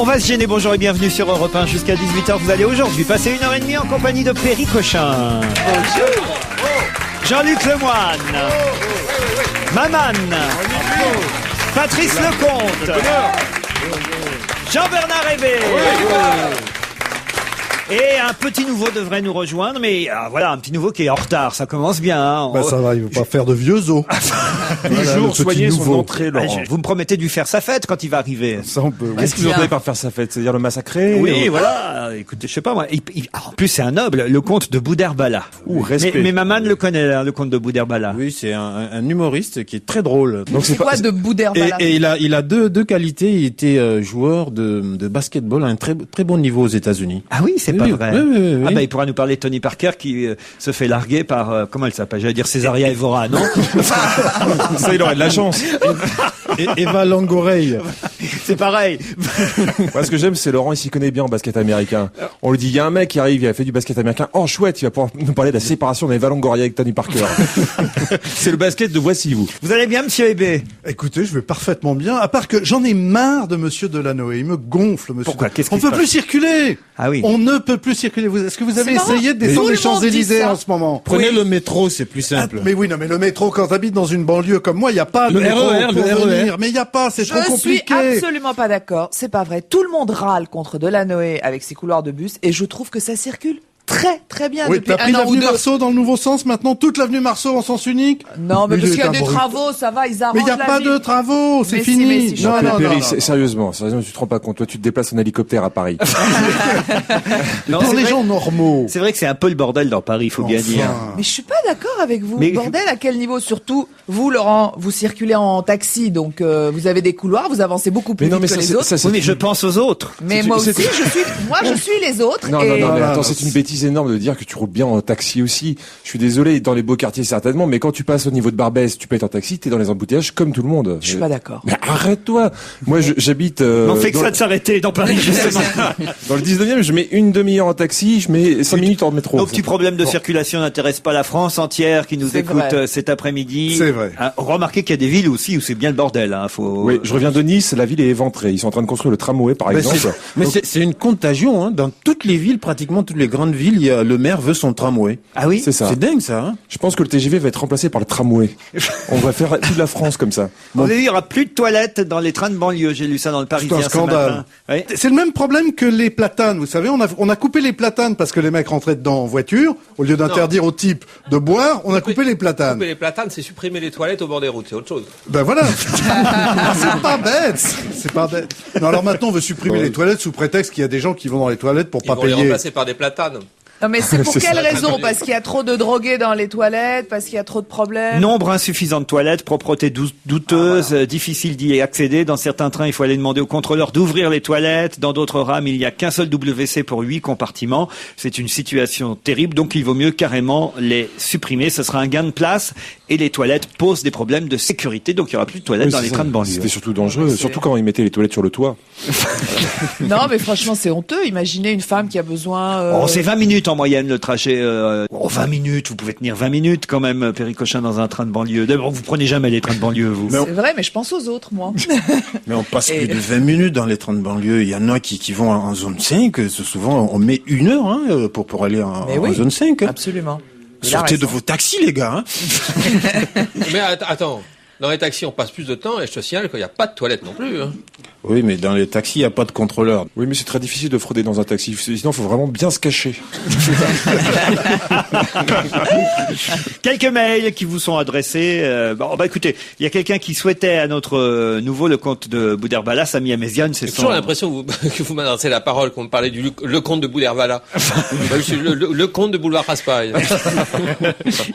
On va se gêner, bonjour et bienvenue sur Europe 1 jusqu'à 18h. Vous allez aujourd'hui passer 1h30 en compagnie de Perry Cochin. Bonjour. Jean-Luc Lemoyne. Maman. Patrice Lecomte. Jean-Bernard Hébé. Et un petit nouveau devrait nous rejoindre, mais voilà, un petit nouveau qui est en retard, ça commence bien. Hein. Ça va, il ne va pas faire de vieux os. Toujours soigner son entrée, Laurent. Vous me promettez de lui faire sa fête quand il va arriver. Ça, on peut. Qu'est-ce que vous entendez par faire sa fête? C'est-à-dire le massacrer? Oui, voilà. Écoutez, je sais pas moi. En plus, c'est un noble, le comte de Boudherbala. Respect. Mais Maman le connaît, hein, le comte de Boudherbala. Oui, c'est un humoriste qui est très drôle. Donc c'est quoi de Boudherbala? Et il a deux qualités. Il était joueur de basketball à un très bon niveau aux États-Unis. Ah oui, c'est pas vrai. Oui. Ah bah il pourra nous parler de Tony Parker qui se fait larguer par comment elle s'appelle? J'allais dire Césaria Evora, non? Ça, il aurait de la chance. Et Eva Longoreille. C'est pareil. Moi, ce que j'aime, c'est Laurent, il s'y connaît bien en basket américain. On lui dit, il y a un mec qui arrive, il a fait du basket américain. Oh, chouette, il va pouvoir nous parler de la séparation d'Eva Longoria avec Tony Parker. C'est le basket de voici vous. Vous allez bien, monsieur Hébé? Écoutez, je vais parfaitement bien. À part que j'en ai marre de monsieur Delanoë. Il me gonfle, monsieur. Pourquoi? Qu'est-ce On qui se peut passe? plus circuler. Ah oui. On ne peut plus circuler. Est-ce que vous avez C'est marrant. essayé de descendre Tout les le monde dit Champs-Élysées ça. en ce moment? Prenez le métro, c'est plus simple. Mais oui, non, mais le métro, quand t'habites dans une banlieue comme moi, il n'y a pas de Le métro RER, pour le RER. venir. Mais il n'y a pas, c'est trop Je suis compliqué. absolument pas d'accord. C'est pas vrai. Tout le monde râle contre Delanoë avec ses couloirs de bus et je trouve que ça circule très bien Oui, depuis t'as pris un an ou l'avenue deux. Marceau dans le nouveau sens maintenant, toute l'avenue Marceau en sens unique? Non, mais parce qu'il y a c'est des un bruit. travaux, ça va, ils arrangent Mais il n'y a la pas ville. de travaux, c'est Mais si, fini. mais si, je non, suis non, Perry, non, non. sérieusement, tu te rends pas compte. Toi, tu te déplaces en hélicoptère à Paris. Non, Pour c'est les vrai- gens normaux. C'est vrai que c'est un peu le bordel dans Paris, il faut bien Enfin. dire. Mais je suis pas d'accord avec vous. Mais- Bordel, à quel niveau? Surtout, vous, Laurent, vous circulez en taxi, donc vous avez des couloirs, vous avancez beaucoup plus Mais non, vite mais que ça, les autres. c'est Oui, mais je pense aux autres. Mais c'est- moi c'est- aussi, je suis les autres. Non, et... mais non, attends, non, c'est une bêtise énorme de dire que tu roules bien en taxi aussi. Je suis désolé, dans les beaux quartiers certainement, mais quand tu passes au niveau de Barbès, tu peux être en taxi, t'es dans les embouteillages comme tout le monde. Je suis pas d'accord. Mais arrête-toi. Moi, j'habite On fait que dans, ça de s'arrêter dans Paris, justement. dans le 19e, je mets une demi-heure en taxi, je mets 5 minutes en métro. Nos petits problèmes de circulation n'intéressent pas la France entière qui nous C'est écoute vrai. cet après-midi. C'est vrai. Ah, remarquez qu'il y a des villes aussi où c'est bien le bordel. Hein, faut... Oui, je reviens de Nice, la ville est éventrée. Ils sont en train de construire le tramway, par exemple. Mais c'est une contagion, hein. Dans toutes les villes, pratiquement toutes les grandes villes, le maire veut son tramway. Ah oui. C'est ça. C'est dingue, ça, hein. Je pense que le TGV va être remplacé par le tramway. On va faire toute la France comme ça. On a dit, il y aura plus de toilettes dans les trains de banlieue. J'ai lu ça dans le Parisien C'est un ce scandale. matin. Oui. C'est le même problème que les platanes. Vous savez, on a coupé les platanes parce que les mecs rentraient dedans en voiture. Au lieu d'interdire aux types de boire, on a coupé les platanes. Couper les platanes, c'est supprimer les toilettes au bord des routes, c'est autre chose. Ben voilà. C'est pas bête. C'est pas bête. Non, alors maintenant, on veut supprimer les toilettes sous prétexte qu'il y a des gens qui vont dans les toilettes pour Ils pas vont les payer. remplacer par des platanes. Non, mais c'est pour C'est quelle ça. raison? Parce qu'il y a trop de drogués dans les toilettes, parce qu'il y a trop de problèmes. Nombre insuffisant de toilettes, propreté douteuse, difficile d'y accéder. Dans certains trains, il faut aller demander au contrôleur d'ouvrir les toilettes. Dans d'autres rames, il n'y a qu'un seul WC pour 8 compartiments. C'est une situation terrible, donc il vaut mieux carrément les supprimer. Ce sera un gain de place et les toilettes posent des problèmes de sécurité, donc il n'y aura plus de toilettes Oui, dans c'est les ça. trains de banlieue. C'était surtout dangereux, c'est- surtout quand ils mettaient les toilettes sur le toit. Non, mais franchement, c'est honteux. Imaginez une femme qui a besoin. Oh, c'est 20 minutes en moyenne le trajet. 20 minutes, vous pouvez tenir 20 minutes quand même, Perry Cochin, dans un train de banlieue. D'abord, vous prenez jamais les trains de banlieue, vous. C'est vrai, mais je pense aux autres, moi. Mais on passe Et- plus de 20 minutes dans les trains de banlieue. Il y en a qui vont en zone 5. Souvent, on met 1 heure, hein, pour aller Mais en oui. zone 5. Hein. Absolument. Il a Sortez raison. de vos taxis, les gars, hein. Mais attends, dans les taxis, on passe plus de temps et je te signale qu'il n'y a pas de toilettes non plus. Hein. Oui, mais dans les taxis, il n'y a pas de contrôleur. Oui, mais c'est très difficile de frauder dans un taxi. Sinon, il faut vraiment bien se cacher. Quelques mails qui vous sont adressés. Écoutez, il y a quelqu'un qui souhaitait à notre nouveau, le comte de Boudherbala, Sami Améziane. C'est J'ai toujours l'impression que vous m'adressez la parole, qu'on me parlait du le comte de Boudherbala. Je suis le comte de Boulevard Raspail.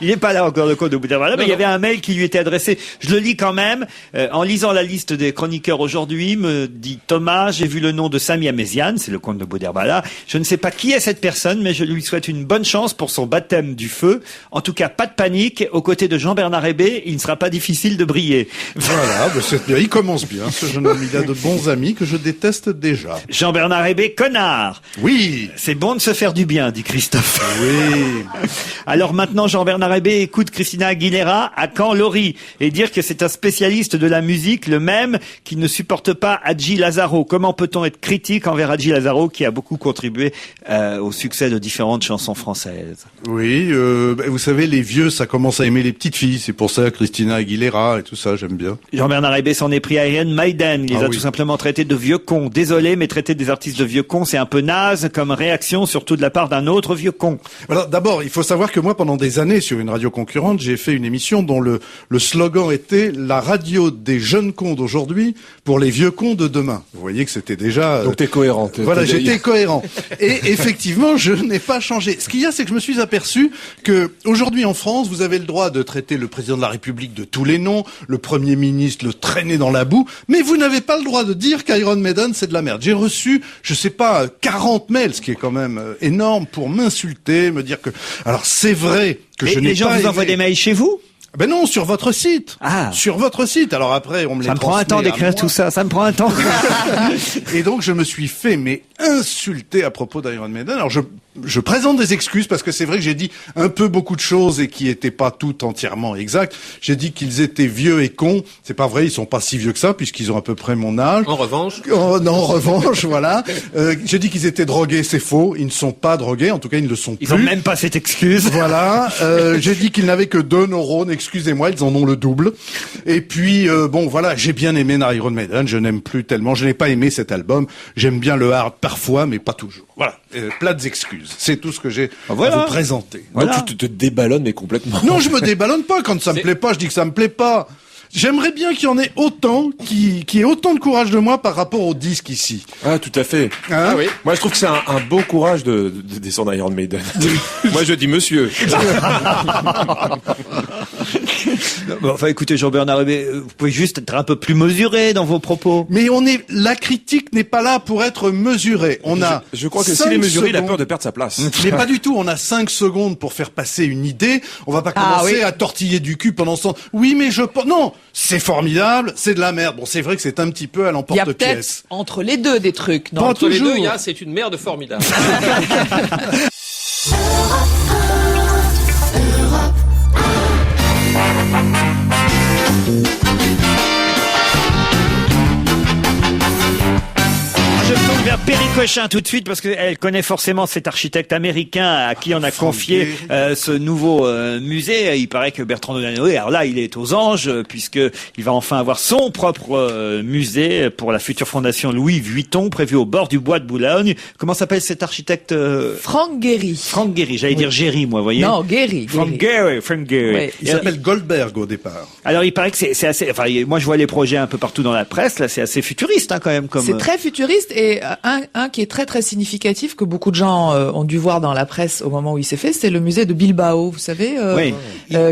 Il n'est pas là encore, le comte de Boudherbala, mais il y avait un mail qui lui était adressé. Je le lis quand même. En lisant la liste des chroniqueurs aujourd'hui, me dit Thomas, j'ai vu le nom de Sami Améziane, c'est le comte de Boudherbala. Je ne sais pas qui est cette personne, mais je lui souhaite une bonne chance pour son baptême du feu. En tout cas, pas de panique. Aux côtés de Jean-Bernard Hébé, il ne sera pas difficile de briller. Voilà, ben c'est bien. Il commence bien, ce jeune homme. Il a de bons amis que je déteste déjà. Jean-Bernard Hébé, connard. Oui. C'est bon de se faire du bien, dit Christophe. Oui. Alors maintenant, Jean-Bernard Hébé écoute Christina Aguilera à Caen Laurie et dire que c'est un spécialiste de la musique, le même qui ne supporte pas Hadji Lazaro. Comment peut-on être critique envers Hadji Lazaro qui a beaucoup contribué au succès de différentes chansons françaises? Oui, vous savez, les vieux, ça commence à aimer les petites filles. C'est pour ça Christina Aguilera et tout ça, j'aime bien. Jean-Bernard Hébé s'en est pris à Iron Maiden. Il les a oui. tout simplement traités de vieux cons. Désolé, mais traiter des artistes de vieux cons, c'est un peu naze comme réaction, surtout de la part d'un autre vieux con. Alors d'abord, il faut savoir que moi, pendant des années, sur une radio concurrente, j'ai fait une émission dont le slogan était « La radio des jeunes cons d'aujourd'hui pour les vieux cons de demain ». Vous voyez que c'était déjà... Donc t'es cohérent. Voilà, j'étais cohérent. Et effectivement, je n'ai pas changé. Ce qu'il y a, c'est que je me suis aperçu que aujourd'hui en France, vous avez le droit de traiter le président de la République de tous les noms, le Premier ministre, le traîner dans la boue, mais vous n'avez pas le droit de dire qu'Iron Maiden, c'est de la merde. J'ai reçu, je sais pas, 40 mails, ce qui est quand même énorme, pour m'insulter, me dire que... Alors c'est vrai que je n'ai pas... Les gens vous envoient des mails chez vous? Ben non, sur votre site. Ah. Sur votre site. Alors après, on me les Ça me prend un temps transmet à d'écrire moi. tout ça, ça me prend un temps. Et donc, je me suis fait, insulter à propos d'Iron Maiden. Alors, je présente des excuses parce que c'est vrai que j'ai dit un peu beaucoup de choses et qui étaient pas toutes entièrement exactes. J'ai dit qu'ils étaient vieux et cons. C'est pas vrai, ils sont pas si vieux que ça puisqu'ils ont à peu près mon âge. En revanche, Oh, non, en revanche, voilà. J'ai dit qu'ils étaient drogués, c'est faux. Ils ne sont pas drogués. En tout cas, ils ne le sont Ils plus. ont même pas cette excuse. Voilà, j'ai dit qu'ils n'avaient que 2 neurones, excusez-moi, ils en ont le double. Et puis, bon, voilà, j'ai bien aimé Iron Maiden, je n'aime plus tellement, je n'ai pas aimé cet album, j'aime bien le hard parfois, mais pas toujours. Voilà, plates excuses, c'est tout ce que j'ai à vous présenter. Voilà. Donc tu te déballonnes, mais complètement. Non, je me déballonne pas, quand ça me plaît pas, je dis que ça me plaît pas. J'aimerais bien qu'il y en ait autant, qui ait autant de courage de moi par rapport au disque ici. Ah, tout à fait. Hein Oui. Moi, je trouve que c'est un beau courage de descendre Iron Maiden. Moi, je dis monsieur. Bon, enfin, écoutez, Jean-Bernard Hébé, vous pouvez juste être un peu plus mesuré dans vos propos. Mais la critique n'est pas là pour être mesurée. On a Je crois que 5 s'il est mesuré, il a secondes. peur de perdre sa place. Mais pas du tout, on a 5 secondes pour faire passer une idée. On va pas commencer à tortiller du cul pendant ce temps. Oui, mais je pense... Non, c'est formidable, c'est de la merde. Bon, c'est vrai que c'est un petit peu à Il y a l'emporte-pièce. peut-être entre les deux des trucs, non? Pas entre les toujours. deux, c'est une merde formidable. Je me tourne vers Perry Cochin tout de suite parce qu'elle connaît forcément cet architecte américain à qui on a confié ce nouveau musée. Il paraît que Bertrand Delanoë, alors là, il est aux anges puisque il va enfin avoir son propre musée pour la future fondation Louis Vuitton prévue au bord du bois de Boulogne. Comment s'appelle cet architecte Franck Gehry. Franck Gehry. J'allais dire Géry, moi, vous voyez. Non, Gehry. Franck Gehry. Oui. Il s'appelle Goldberg au départ. Alors il paraît que c'est assez. Enfin, moi je vois les projets un peu partout dans la presse. Là, c'est assez futuriste quand même. Comme C'est très futuriste et un qui est très très significatif que beaucoup de gens ont dû voir dans la presse au moment où il s'est fait, c'est le musée de Bilbao, vous savez, Oui.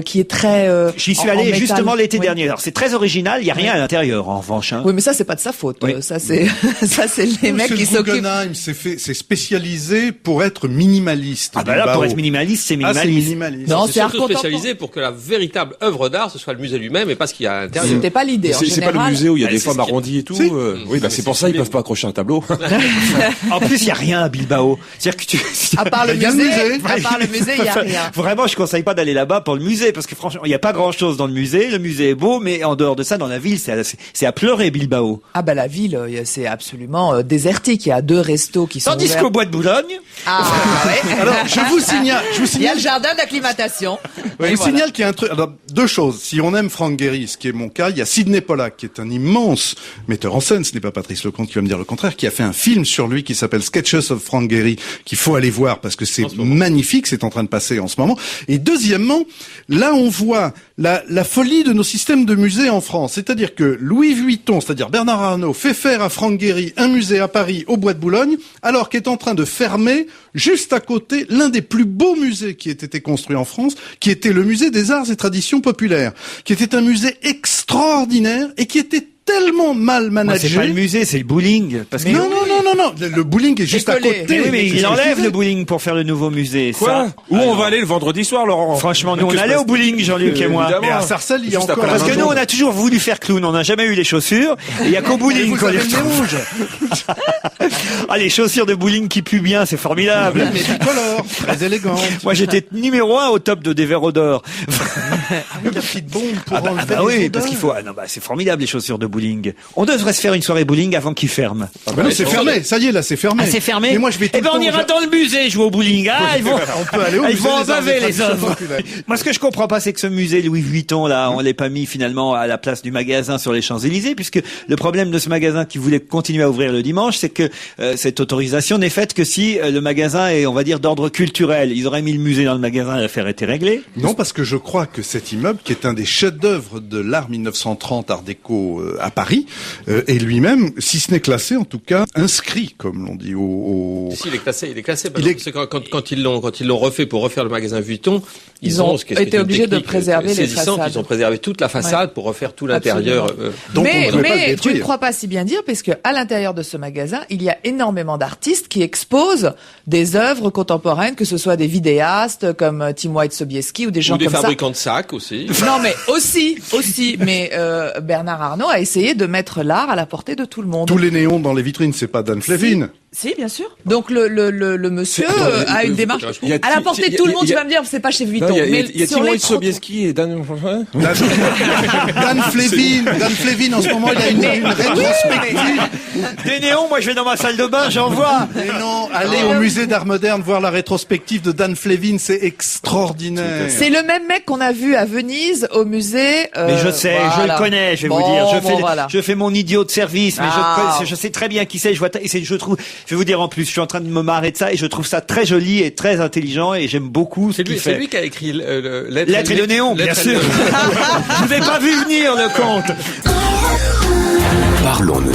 qui est très. J'y suis en allé métal. justement l'été Oui. dernier. Alors c'est très original. Il y a rien à l'intérieur en revanche. Hein. Oui, mais ça c'est pas de sa faute. Oui. Ça c'est ça c'est les mecs Monsieur qui s'occupent. Guggenheim c'est spécialisé pour être minimaliste. Ah bah là, Bilbao. pour être minimaliste, c'est Ah, c'est minimaliste. minimaliste. Non, C'est c'est art surtout contemporain. spécialisé pour que la véritable œuvre d'art, ce soit le musée lui-même et pas ce qu'il y a à l'intérieur. C'était pas l'idée. En C'est pas général. le musée où il y a des c'est femmes ce qui- arrondies et tout. Si. Oui, bah c'est pour ça ils peuvent pas accrocher un tableau. En plus, il y a rien à Bilbao. C'est-à-dire que tu. À part le Il y a le musée, musée. à part le musée, il y a rien. Vraiment, je conseille pas d'aller là-bas pour le musée parce que franchement, il y a pas grand-chose dans le musée. Le musée est beau, mais en dehors de ça, dans la ville, c'est à pleurer Bilbao. Ah bah la ville, c'est absolument désertique. Il y a 2 restos qui sont Tandis ouverts. qu'au bois de Boulogne, Ah ouais. Alors, je vous signale, Il y a le jardin d'acclimatation. je vous signale qu'il y a un truc. Alors, 2 choses. Si on aime Franck Gehry, ce qui est mon cas, il y a Sidney Pollack, qui est un immense metteur en scène. Ce n'est pas Patrice Lecomte qui va me dire le contraire, qui a fait un film sur lui qui s'appelle Sketches of Frank Gehry, qu'il faut aller voir parce que c'est magnifique. C'est en train de passer en ce moment. Et deuxièmement, là, on voit la folie de nos systèmes de musées en France. C'est-à-dire que Louis Vuitton, c'est-à-dire Bernard Arnault, fait faire à Franck Gehry un musée à Paris, au Bois de Boulogne, alors qu'est en train de fermer, juste à côté, l'un des plus beaux musées qui ait été construit en France, qui était le musée des arts et traditions populaires, qui était un musée extraordinaire et qui était tellement mal moi, managé. c'est pas le musée, c'est le bowling. Parce que Non. Le bowling est juste à Décollé. côté. oui, mais C'est ce il que enlève je disais. le bowling pour faire le nouveau musée. Quoi? Ça, Où on va aller le vendredi soir, Laurent? franchement, nous, Que on se allait passe- au bowling, Jean-Luc et moi. Évidemment. Mais à Sarcelles, il y a Juste encore après la Parce que nous, on a toujours voulu faire clown. On n'a jamais eu les chaussures. Et il y a qu'au bowling Vous qu'on avez les le nez retrouve. rouge. Ah, les chaussures de bowling qui puent bien, c'est formidable. Mais bicolore, très élégante. Moi, j'étais numéro 1 au top de Dever Odor. La petite bombe pour enlever Ah les oui, odeurs. parce qu'il faut. C'est formidable les chaussures de bowling. On devrait se faire une soirée bowling avant qu'ils ferment. Ah ben non, c'est fermé. Ça y est, là, c'est fermé. Ah, c'est fermé. Mais moi, je vais tout Eh ben, le on temps ira dans le musée jouer au bowling. Ah, ils vont. On peut aller au Ils musée vont en des arts baver et les traditions œuvres. populaires. Moi, ce que je comprends pas, c'est que ce musée Louis Vuitton, là, on l'ait pas mis finalement à la place du magasin sur les Champs-Élysées, puisque le problème de ce magasin qui voulait continuer à ouvrir le dimanche, c'est que cette autorisation n'est faite que si le magasin est, on va dire, d'ordre culturel. Ils auraient mis le musée dans le magasin, l'affaire était réglée. Non, parce que je crois que cet immeuble, qui est un des chefs-d'œuvre de l'art 1930 Art déco à Paris, est lui-même, si ce n'est classé, en tout cas, inscrit, comme l'on dit, au... Si, il est classé. Il est- Parce que quand ils l'ont refait pour refaire le magasin Vuitton, Ils ont été obligés de préserver les saisissante, façades. Ils ont préservé toute la façade pour refaire tout l'intérieur. Donc, on mais ne pouvait pas le tu détruire. ne crois pas si bien dire, parce que à l'intérieur de ce magasin, il y a énormément d'artistes qui exposent des œuvres contemporaines, que ce soit des vidéastes comme Tim White Sobieski ou des gens Ou des comme ça. fabricants de sacs aussi. Non, mais aussi. Mais Bernard Arnault a essayé de mettre l'art à la portée de tout le monde. Tous les néons dans les vitrines, c'est pas Dan Flevin. Si, bien sûr. Donc le monsieur a une démarche il y a- à la portée de tout le monde. Tu vas me dire, c'est pas chez Vuitton, Non, mais il y a sur Tim les White trottoirs. Sobieski et Dan. Dan Flevin, en ce moment, il a une rétrospective. Des néons, moi je vais dans ma salle de bain, j'en vois. Mais non, allez au musée d'art moderne voir la rétrospective de Dan Flevin, c'est extraordinaire. C'est le même mec qu'on a vu à Venise au musée. Mais je sais, je voilà. le connais, je vais Bon, vous dire. voilà. Je fais mon idiot de service, mais Ah. je sais très bien qui c'est. Je trouve, je vais vous dire en plus, je suis en train de me marrer de ça et je trouve ça très joli et très intelligent et j'aime beaucoup ce qu'il C'est fait. lui qui a écrit L'être et le néon, bien sûr. Je vous ai pas vu venir le compte. Parlons-nous.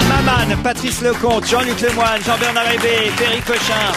Maman, Patrice Lecomte, Jean-Luc Lemoyne, Jean-Bernard Hébé, Perry Cochin.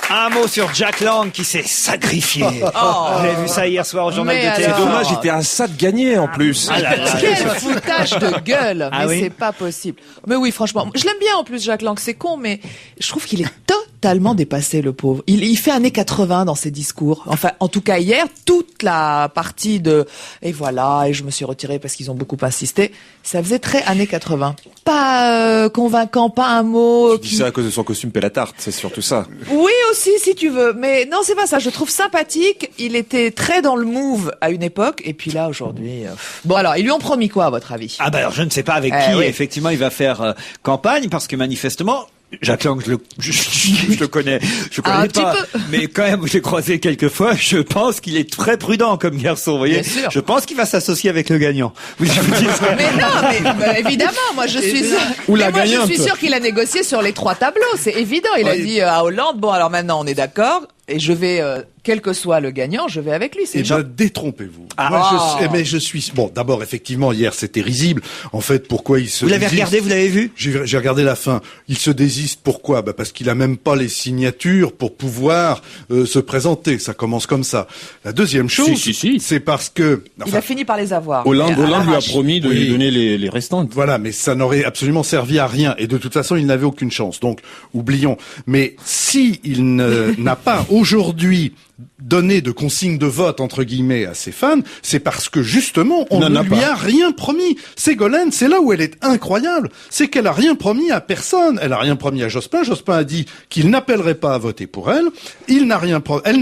Un mot sur Jack Lang qui s'est sacrifié. Vous avez vu ça hier soir au journal Mais de C'est TF1. alors dommage, j'étais à ça de gagner en plus. Ah là là. Quel foutage de gueule. Ah Mais oui c'est pas possible. Mais oui, franchement, je l'aime bien en plus, Jacques Lang. C'est con, mais je trouve qu'il est totalement dépassé, le pauvre. Il fait années 80 dans ses discours. Enfin, en tout cas, hier, toute la partie de « et voilà, et je me suis retiré parce qu'ils ont beaucoup insisté », ça faisait très années 80. Pas convaincant, pas un mot. Tu dis ça à cause de son costume Pellatarte, c'est surtout ça. Oui aussi, si tu veux. Mais non, c'est pas ça. Je trouve sympathique. Il était très dans le move à une époque. Et puis là, aujourd'hui... Bon alors, ils lui ont promis quoi, à votre avis? Ah ben alors je ne sais pas avec qui oui. effectivement il va faire campagne parce que manifestement Jacques Lang, je le connais, je connais Un pas, petit peu. mais quand même, je l'ai croisé quelques fois. Je pense qu'il est très prudent comme garçon. Vous voyez, Bien sûr. je pense qu'il va s'associer avec le gagnant. Je vous dis ça. Mais non, mais évidemment, moi je suis sûr. Ou la mais moi, gagnante. je suis sûr qu'il a négocié sur les 3 tableaux, c'est évident. Il a Oui. dit à Hollande, bon alors maintenant on est d'accord et je vais, quel que soit le gagnant, je vais avec lui. C'est Eh genre. ben, détrompez-vous. Ah. Mais je suis... Bon, d'abord, effectivement, hier, c'était risible. En fait, pourquoi il se Vous l'avez désiste regardé, vous l'avez vu? J'ai regardé la fin. Il se désiste, pourquoi? Parce qu'il a même pas les signatures pour pouvoir se présenter. Ça commence comme ça. La deuxième chose, Si. c'est parce que... Il a fini par les avoir. Hollande Mais à lui a l'arrache. promis de Oui. lui donner les restantes. Voilà, mais ça n'aurait absolument servi à rien. Et de toute façon, il n'avait aucune chance. Donc, oublions. Mais si il n'a pas aujourd'hui donné de consigne de vote, entre guillemets, à ses fans, c'est parce que, justement, on N'en ne a lui pas. a rien promis. Ségolène, c'est là où elle est incroyable. C'est qu'elle a rien promis à personne. Elle a rien promis à Jospin. Jospin a dit qu'il n'appellerait pas à voter pour elle. Elle n'a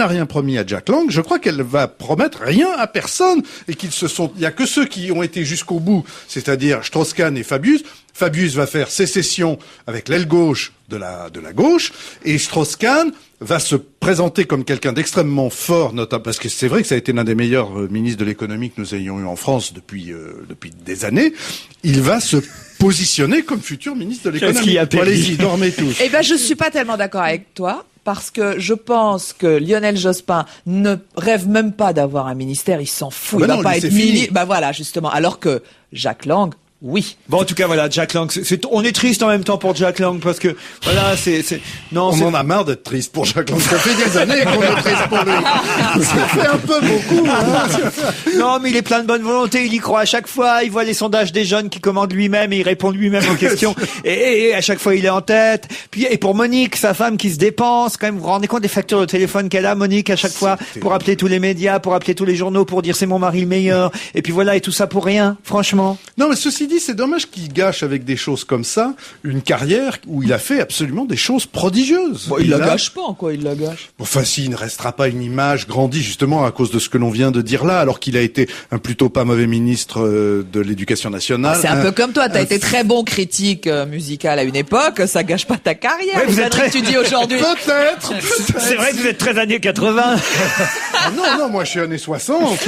rien promis à Jack Lang. Je crois qu'elle va promettre rien à personne et il y a que ceux qui ont été jusqu'au bout, c'est-à-dire Strauss-Kahn et Fabius. Fabius va faire sécession avec l'aile gauche de la gauche et Strauss-Kahn va se présenter comme quelqu'un d'extrêmement fort, notamment parce que c'est vrai que ça a été l'un des meilleurs ministres de l'économie que nous ayons eu en France depuis des années. Il va se positionner comme futur ministre de Qu'est-ce qu'il l'économie. y a, Perry Allez-y, dormez tous. Eh ben, je suis pas tellement d'accord avec toi. Parce que je pense que Lionel Jospin ne rêve même pas d'avoir un ministère, il s'en fout, Ah bah il va non, pas lui, être c'est fini. ministre. Bah voilà, justement. Alors que Jacques Lang, Oui. Bon, en tout cas, voilà, Jack Lang. On est triste en même temps pour Jack Lang parce que, voilà, non, On en a marre d'être triste pour Jack Lang. Ça fait des années qu'on est triste pour lui. Ça fait un peu beaucoup, hein. Non, mais il est plein de bonne volonté, il y croit à chaque fois, il voit les sondages des jeunes qui commandent lui-même et il répond lui-même aux questions. et à chaque fois, il est en tête. Puis, et pour Monique, sa femme qui se dépense, quand même, vous vous rendez compte des factures de téléphone qu'elle a, Monique, à chaque fois, pour appeler tous les médias, pour appeler tous les journaux, pour dire c'est mon mari le meilleur. Et puis voilà, et tout ça pour rien, franchement. Non, mais ceci dit, c'est dommage qu'il gâche avec des choses comme ça une carrière où il a fait absolument des choses prodigieuses. Bon, il la gâche pas, quoi, il la gâche. Enfin, s'il ne restera pas une image grandie, justement, à cause de ce que l'on vient de dire là, alors qu'il a été un plutôt pas mauvais ministre de l'Éducation nationale. C'est un peu comme toi, t'as été très bon critique musical à une époque, ça gâche pas ta carrière. Ouais, vous êtes très... tu dis aujourd'hui. Peut-être. C'est vrai que vous êtes très années 80. Non, moi je suis années 60.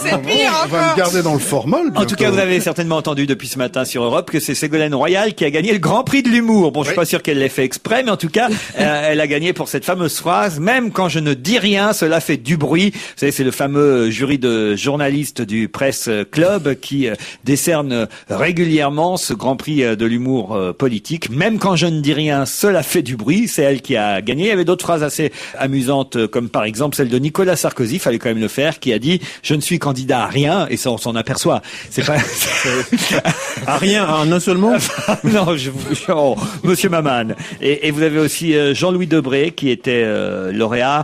C'est pire on va me garder dans le formol. En tout cas, vous avez certainement entendu depuis ce matin sur Europe que c'est Ségolène Royal qui a gagné le Grand Prix de l'humour. Bon, je suis pas sûr qu'elle l'ait fait exprès, mais en tout cas, elle a gagné pour cette fameuse phrase « Même quand je ne dis rien, cela fait du bruit ». Vous savez, c'est le fameux jury de journalistes du Press Club qui décerne régulièrement ce Grand Prix de l'humour politique. « Même quand je ne dis rien, cela fait du bruit ». C'est elle qui a gagné. Il y avait d'autres phrases assez amusantes, comme par exemple celle de Nicolas Sarkozy, fallait quand même le faire, qui a dit « Je ne suis candidat à rien ». Et ça, on s'en aperçoit. C'est pas... À rien, à un seul mot. Non, Monsieur Maman. Et vous avez aussi Jean-Louis Debré qui était lauréat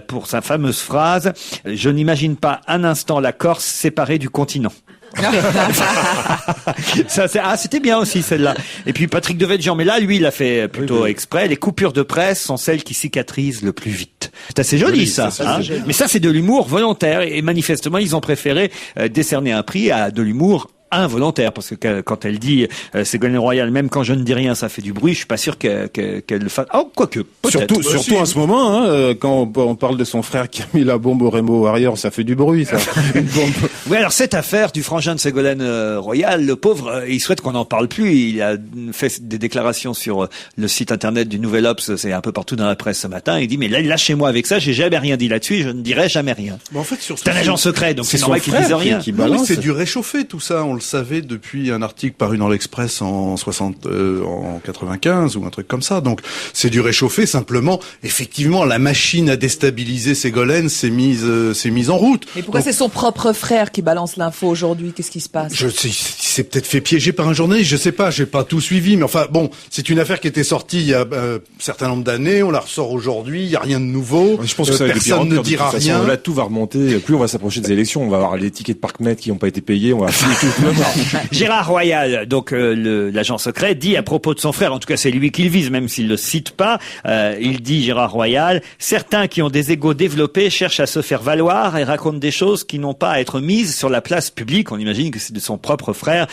pour sa fameuse phrase « Je n'imagine pas un instant la Corse séparée du continent ». C'était bien aussi celle-là. Et puis Patrick Devedjian, mais là lui il a fait plutôt exprès. Les coupures de presse sont celles qui cicatrisent le plus vite. C'est assez joli ça. Mais ça c'est de l'humour volontaire et manifestement ils ont préféré décerner un prix à de l'humour involontaire, parce que quand elle dit Ségolène Royal, même quand je ne dis rien, ça fait du bruit, je suis pas sûr qu'elle le fasse. Oh, quoique, peut-être. Surtout en ce moment, hein, quand on parle de son frère qui a mis la bombe au Rainbow Warrior, ça fait du bruit, ça. Une bombe. Oui, alors cette affaire du frangin de Ségolène Royal, le pauvre, il souhaite qu'on n'en parle plus. Il a fait des déclarations sur le site internet du Nouvel Obs, c'est un peu partout dans la presse ce matin. Il dit mais là, lâchez-moi avec ça, j'ai jamais rien dit là-dessus, et je ne dirai jamais rien. Mais en fait, c'est un agent secret, donc c'est normal qu'il dise rien. Non, c'est du réchauffé tout ça. On le savait depuis un article paru dans l'Express en 95 ou un truc comme ça. Donc c'est du réchauffé. Simplement, effectivement, la machine à déstabiliser Ségolène s'est mise en route. Et pourquoi c'est son propre frère qui balance l'info aujourd'hui? Qu'est-ce qui se passe? Je sais, il s'est peut-être fait piéger par un journaliste. Je sais pas, j'ai pas tout suivi, mais enfin bon, c'est une affaire qui était sortie il y a un certain nombre d'années. On la ressort aujourd'hui. Il y a rien de nouveau. Je pense que ça va personne ne dira rien. Là, tout va remonter. Plus on va s'approcher des élections, on va avoir les tickets de Parknet qui n'ont pas été payés. On va Gérard Royal, donc l'agent secret, dit à propos de son frère, en tout cas c'est lui qu'il vise, même s'il le cite pas, il dit, Gérard Royal, certains qui ont des égos développés cherchent à se faire valoir et racontent des choses qui n'ont pas à être mises sur la place publique. On imagine que c'est de son propre frère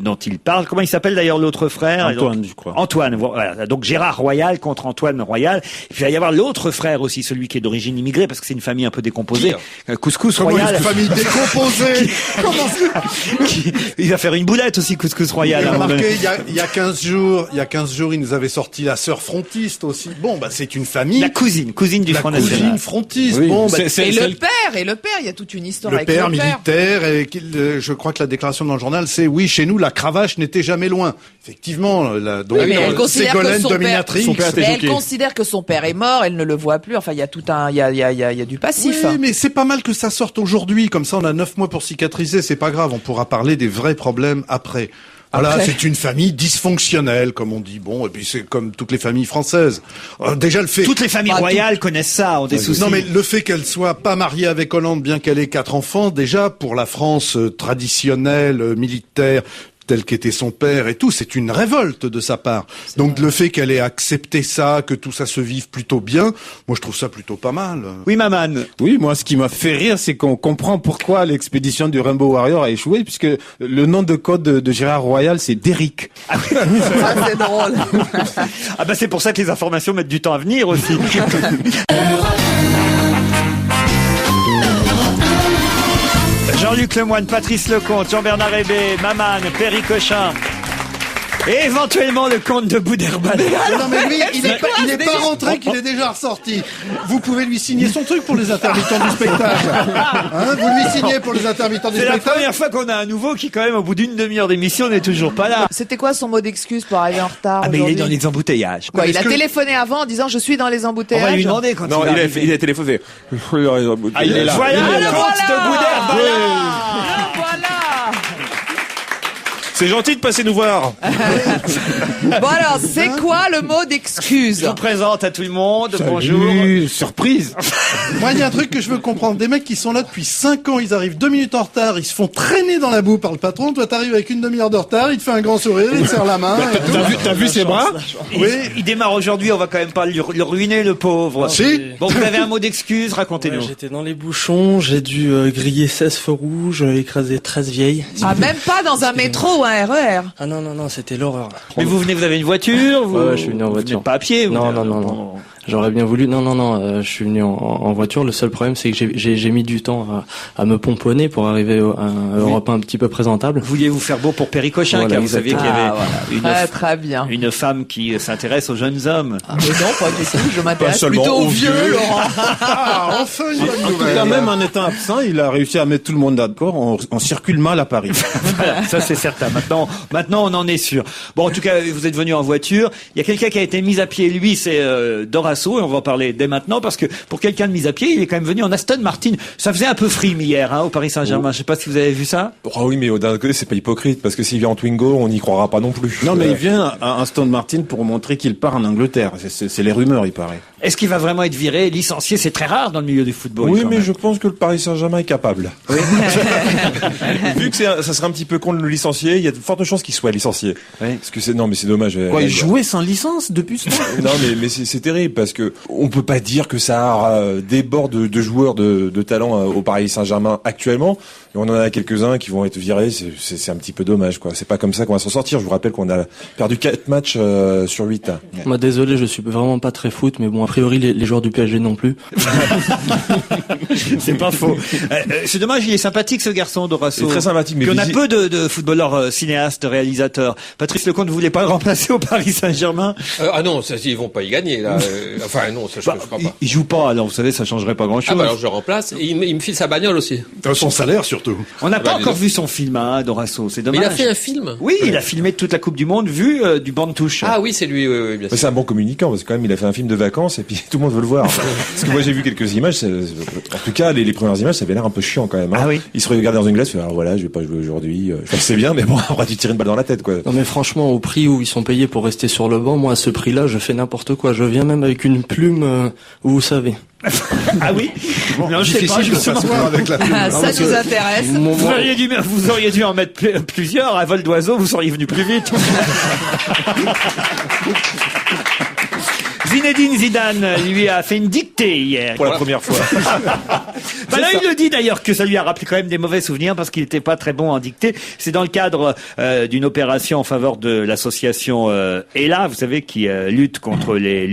dont il parle. Comment il s'appelle d'ailleurs l'autre frère? Antoine, je crois. Antoine, voilà. Donc Gérard Royal contre Antoine Royal. Et puis il va y avoir l'autre frère aussi, celui qui est d'origine immigrée, parce que c'est une famille un peu décomposée. Couscous Royal. Une famille décomposée. Il va faire une boulette aussi, Couscous Royal. Remarquez, il y a 15 jours, il nous avait sorti la sœur frontiste aussi. Bon, bah, c'est une famille. La cousine du Front National. La cousine frontiste. Oui, bon, bah, Et le père, il y a toute une histoire le avec père le père. militaire, et je crois que la déclaration dans le journal, c'est oui, chez nous, la cravache n'était jamais loin. Effectivement, donc, Oui, mais elle considère que Ségolène son dominatrix. père, elle considère que son père est mort, elle ne le voit plus. Enfin, il y a tout il y a du passif. Oui, mais c'est pas mal que ça sorte aujourd'hui. Comme ça, on a 9 mois pour cicatriser. C'est pas grave. On pourra parler des vrais problèmes après. Voilà, c'est une famille dysfonctionnelle, comme on dit. Bon, et puis c'est comme toutes les familles françaises. Déjà le fait. Toutes les familles royales connaissent ça, ont des soucis. Non, mais le fait qu'elle soit pas mariée avec Hollande, bien qu'elle ait 4 enfants, déjà pour la France traditionnelle, militaire, tel qu'était son père et tout, c'est une révolte de sa part. Donc le fait qu'elle ait accepté ça, que tout ça se vive plutôt bien, moi je trouve ça plutôt pas mal. Oui, Maman. Oui, moi ce qui m'a fait rire, c'est qu'on comprend pourquoi l'expédition du Rainbow Warrior a échoué, puisque le nom de code de Gérard Royal, c'est Derrick. Ça, c'est drôle. Ah bah c'est pour ça que les informations mettent du temps à venir aussi. Jean-Luc Lemoyne, Patrice Lecomte, Jean-Bernard Hébé, Maman, Perry Cochin. Et éventuellement le comte de Boudherbala. Non mais lui, il est pas rentré, qu'il est déjà ressorti. Vous pouvez lui signer son truc pour les intermittents du spectacle. Hein, vous lui signez pour les intermittents du C'est la spectacle. première fois qu'on a un nouveau qui, quand même, au bout d'une demi-heure d'émission, n'est toujours pas là. C'était quoi son mot d'excuse pour arriver en retard Ah, mais il est aujourd'hui dans les embouteillages. Quoi, il a Est-ce que- téléphoné avant en disant je suis dans les On embouteillages. va lui demander quand Non, il va il arriver. a téléphoné. Ah, il est là. Voilà le comte de Boudherbala. Voilà. C'est gentil de passer nous voir. Bon alors, c'est quoi le mot d'excuse? Je vous présente à tout le monde. Bonjour. Salut, surprise. Moi, il y a un truc que je veux comprendre. Des mecs qui sont là depuis 5 ans, ils arrivent 2 minutes en retard, ils se font traîner dans la boue par le patron. Toi, t'arrives avec une demi-heure de retard, il te fait un grand sourire, il te serre la main. et tout. T'as vu ses bras? Il démarre aujourd'hui, on va quand même pas le ruiner, le pauvre. Si. Bon, vous avez un mot d'excuse, racontez-nous. Ouais, j'étais dans les bouchons, j'ai dû griller 16 feux rouges, écraser 13 vieilles. Ah, même pas dans un métro ou un RER. Ah non, c'était l'horreur. Mais vous avez une voiture vous, Ouais, je suis venu en vous voiture. n'êtes pas à pied vous Non. J'aurais bien voulu. Non, je suis venu en voiture. Le seul problème, c'est que j'ai mis du temps à me pomponner pour arriver à un Europe 1 un petit peu présentable. Vouliez vous faire beau pour Péricochin, Voilà, car vous saviez qu'il y avait Très bien. une femme qui s'intéresse aux jeunes hommes. Ah, mais non, pas du tout. Je m'intéresse seulement plutôt aux aux vieux, vieux. Laurent. Ah, enfin une bonne En tout nouvelle. cas, même en étant absent, il a réussi à mettre tout le monde d'accord. On circule mal à Paris. Voilà, ça c'est certain. Maintenant, on en est sûr. Bon, en tout cas, vous êtes venu en voiture. Il y a quelqu'un qui a été mis à pied. Lui, c'est Dorasso, et on va en parler dès maintenant parce que pour quelqu'un de mis à pied, il est quand même venu en Aston Martin. Ça faisait un peu frime hier au Paris Saint-Germain. Je sais pas si vous avez vu ça. Ah oui, mais d'un côté, c'est pas hypocrite, parce que s'il vient en Twingo, on n'y croira pas non plus. Non, mais il vient à Aston Martin pour montrer qu'il part en Angleterre. C'est les rumeurs, il paraît. Est-ce qu'il va vraiment être viré, licencié? C'est très rare dans le milieu du football. Oui, quand mais même. je pense que le Paris Saint-Germain est capable. Vu que ça serait un petit peu con de le licencier, il y a de fortes chances qu'il soit licencié. Oui. Parce que non, mais c'est dommage. Quoi, il jouait sans licence depuis ce temps? Non, mais c'est terrible parce que on peut pas dire que ça déborde de joueurs de talent au Paris Saint-Germain actuellement. Et on en a quelques-uns qui vont être virés. C'est un petit peu dommage, quoi. C'est pas comme ça qu'on va s'en sortir. Je vous rappelle qu'on a perdu 4 matchs sur 8. Moi, désolé, je suis vraiment pas très foot, mais bon, a priori, les joueurs du PSG non plus. C'est pas faux. C'est dommage, il est sympathique ce garçon, Dorasso. Il est très sympathique, mais Puis on a visi- peu de footballeurs cinéastes, réalisateurs. Patrice Lecomte ne voulait pas le remplacer au Paris Saint-Germain. Ah non, ça, ils vont pas y gagner là. Enfin non, ça je Bah, crois pas. il joue pas, alors vous savez, ça changerait pas grand-chose. Ah bah alors je remplace. Et il me file sa bagnole aussi. Son salaire surtout. On n'a pas bah, dis encore donc. vu son film, Dorasso. C'est Mais dommage. il a fait un film. Oui, il a filmé toute la Coupe du Monde vu du banc de touche. Ah oui, c'est lui, oui, bien Mais sûr. c'est un bon communicant parce que quand même il a fait un film de vacances et puis tout le monde veut le voir. Parce que moi j'ai vu quelques images, en tout cas les premières images ça avait l'air un peu chiant quand même. Ah oui. Il se regardait dans une glace, il fait, alors voilà, je vais pas jouer aujourd'hui. Je pense que c'est bien, mais bon, on va lui tirer une balle dans la tête quoi. Non, mais franchement, au prix où ils sont payés pour rester sur le banc, moi, à ce prix-là, je fais n'importe quoi. Je viens même avec une plume, vous savez. Ah oui. Non, je sais pas. Difficile de justement. s'asseoir avec la plume. Ah, ça nous intéresse. Vous auriez dû en mettre plusieurs à vol d'oiseau, vous seriez venu plus vite. Zinedine Zidane lui a fait une dictée hier. Pour la première fois. Bah là, il le dit d'ailleurs que ça lui a rappelé quand même des mauvais souvenirs parce qu'il n'était pas très bon en dictée. C'est dans le cadre d'une opération en faveur de l'association ELA, vous savez, qui lutte contre les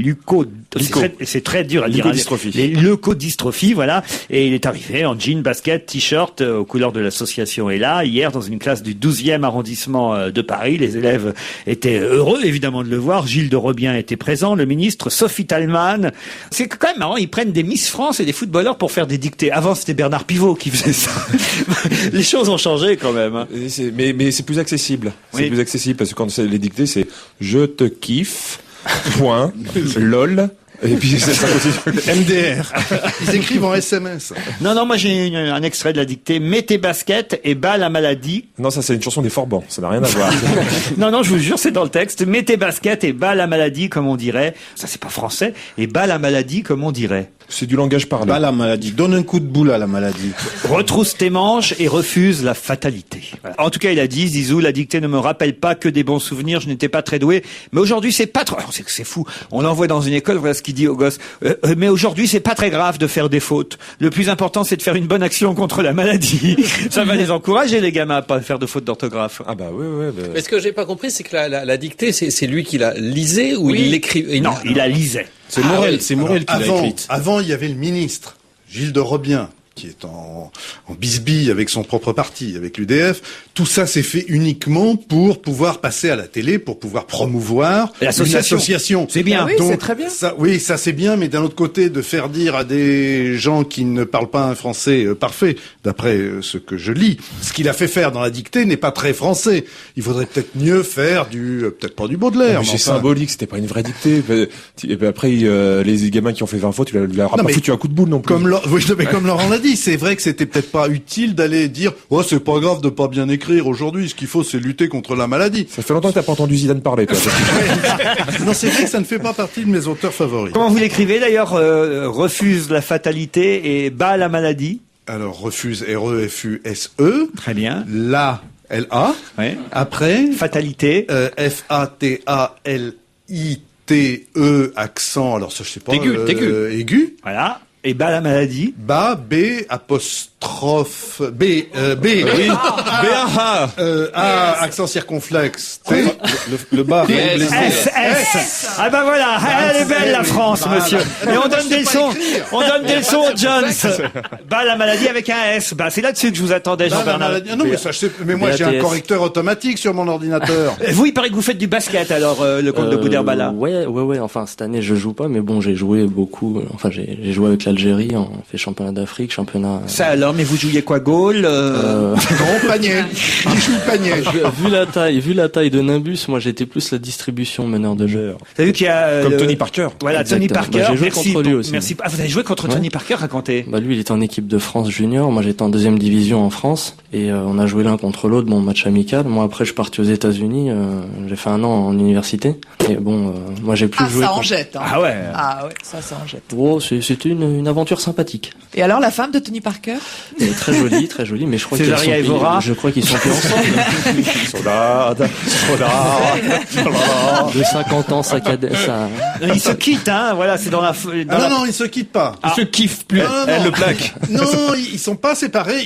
c'est très dur à dire. Leucodystrophie. Les leucodystrophies, voilà. Et il est arrivé en jean, basket, t-shirt aux couleurs de l'association ELA hier dans une classe du 12e arrondissement de Paris. Les élèves étaient heureux évidemment de le voir. Gilles de Robien était présent, le ministre, Sophie Talman. C'est quand même marrant, ils prennent des Miss France et des footballeurs pour faire des dictées. Avant, c'était Bernard Pivot qui faisait ça. Les choses ont changé quand même. Et mais c'est plus accessible. Oui. C'est plus accessible parce que quand c'est les dictées, c'est je te kiffe, point, lol. Et puis ça continue. MDR. Ils écrivent en SMS. Non, moi j'ai un extrait de la dictée. Mets tes baskets et bats la maladie. Non, ça c'est une chanson des Forbans, ça n'a rien à voir. Non, je vous jure, c'est dans le texte. Mets tes baskets et bats la maladie, comme on dirait. Ça, c'est pas français. Et bats la maladie, comme on dirait. C'est du langage parlé. Pas la maladie. Donne un coup de boule à la maladie. Retrousse tes manches et refuse la fatalité. Voilà. En tout cas, il a dit, Zizou, la dictée ne me rappelle pas que des bons souvenirs, je n'étais pas très doué. Mais aujourd'hui, c'est pas trop... C'est fou. On l'envoie dans une école, voilà ce qu'il dit aux gosses. Mais aujourd'hui, c'est pas très grave de faire des fautes. Le plus important, c'est de faire une bonne action contre la maladie. Ça va les encourager, les gamins, à pas faire de fautes d'orthographe. Ah bah oui. Mais ce que j'ai pas compris, c'est que la dictée, c'est lui qui la lisait ou il l'écrivait. Non, il la lisait. C'est Morel qui l'a écrite. Avant, il y avait le ministre, Gilles de Robien, qui est en bisbille avec son propre parti, avec l'UDF. Tout ça s'est fait uniquement pour pouvoir passer à la télé, pour pouvoir promouvoir une association. C'est bien. Ah oui, Donc, c'est très bien. Ça c'est bien, mais d'un autre côté, de faire dire à des gens qui ne parlent pas un français parfait, d'après ce que je lis, ce qu'il a fait faire dans la dictée n'est pas très français. Il faudrait peut-être mieux faire peut-être pas du Baudelaire. C'est symbolique, c'était pas une vraie dictée. Et puis après, les gamins qui ont fait 20 fautes, tu leur as pas foutu un coup de boule non plus. Comme Laurent l'a dit, c'est vrai que c'était peut-être pas utile d'aller dire « Oh, c'est pas grave de pas bien écrire aujourd'hui, ce qu'il faut c'est lutter contre la maladie ». Ça fait longtemps que t'as pas entendu Zidane parler, toi. Non, c'est vrai que ça ne fait pas partie de mes auteurs favoris. Comment vous l'écrivez d'ailleurs? Refuse la fatalité et bat la maladie. Alors, refuse, R-E-F-U-S-E. Très bien. La, L-A. Ouais. Après, Fatalité. F-A-T-A-L-I-T-E, accent, alors ça je sais pas. Aigu. Voilà. Et bat la maladie. Bas, B, apostrophe, B, A, accent circonflexe, T, le bas. S. Ah ben voilà, elle est belle la France, monsieur. Et on donne des leçons aux Jones. Bat la maladie avec un S. Bah c'est là-dessus que je vous attendais, Jean-Bernard. Non, mais ça, je sais, mais moi j'ai un correcteur automatique sur mon ordinateur. Vous, il paraît que vous faites du basket, alors, le comte de Boudherbala. Ouais. Enfin, cette année, je joue pas, mais bon, j'ai joué beaucoup. Enfin, j'ai joué avec l'Algérie, on fait championnat d'Afrique, championnat. Ça alors, mais vous jouiez quoi, goal? Non, panier. Il joue le panier. Vu la taille de Nimbus, moi, j'étais plus la distribution meneur de jeu. Vous avez vu qu'il y a Comme Tony Parker. Voilà, Exactement. Tony Parker. Bah, j'ai joué merci contre lui aussi. Merci. Ah, vous avez joué contre Tony Parker, racontez. Bah, lui, il était en équipe de France junior. Moi, j'étais en 2e division en France. Et on a joué l'un contre l'autre, bon, match amical. Moi, après, je suis parti aux États-Unis. J'ai fait 1 an en université. Et bon, moi, j'ai plus joué. Ça en jette. Hein. Ah ouais. Ah ouais, ça en jette. Oh, c'était une aventure sympathique. Et alors, la femme de Tony Parker? Et très jolie, mais je crois qu'ils Césaria Evora. je crois qu'ils sont plus ensemble. Soldade. De 50 ans, ça. Ils se quittent, hein. Voilà, c'est dans la. Non, ils se quittent pas. Ils se kiffent plus. Elle le plaque. Non, ils sont pas séparés.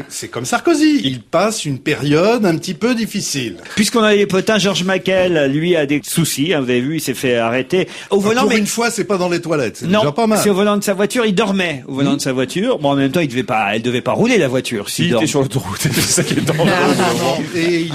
C'est comme Sarkozy. Ils passent une période un petit peu difficile. Puisqu'on a les potins, Georges Maquel, lui, a des soucis. Hein, vous avez vu, il s'est fait arrêter au volant. Pour mais une fois, c'est pas dans les toilettes. C'est non, déjà pas mal. c'est au volant de sa voiture. Il dormait au volant de sa voiture. Bon, en même temps, elle devait pas rouler la voiture. Il était sur l'autoroute. C'est ça qui est dangereux. Et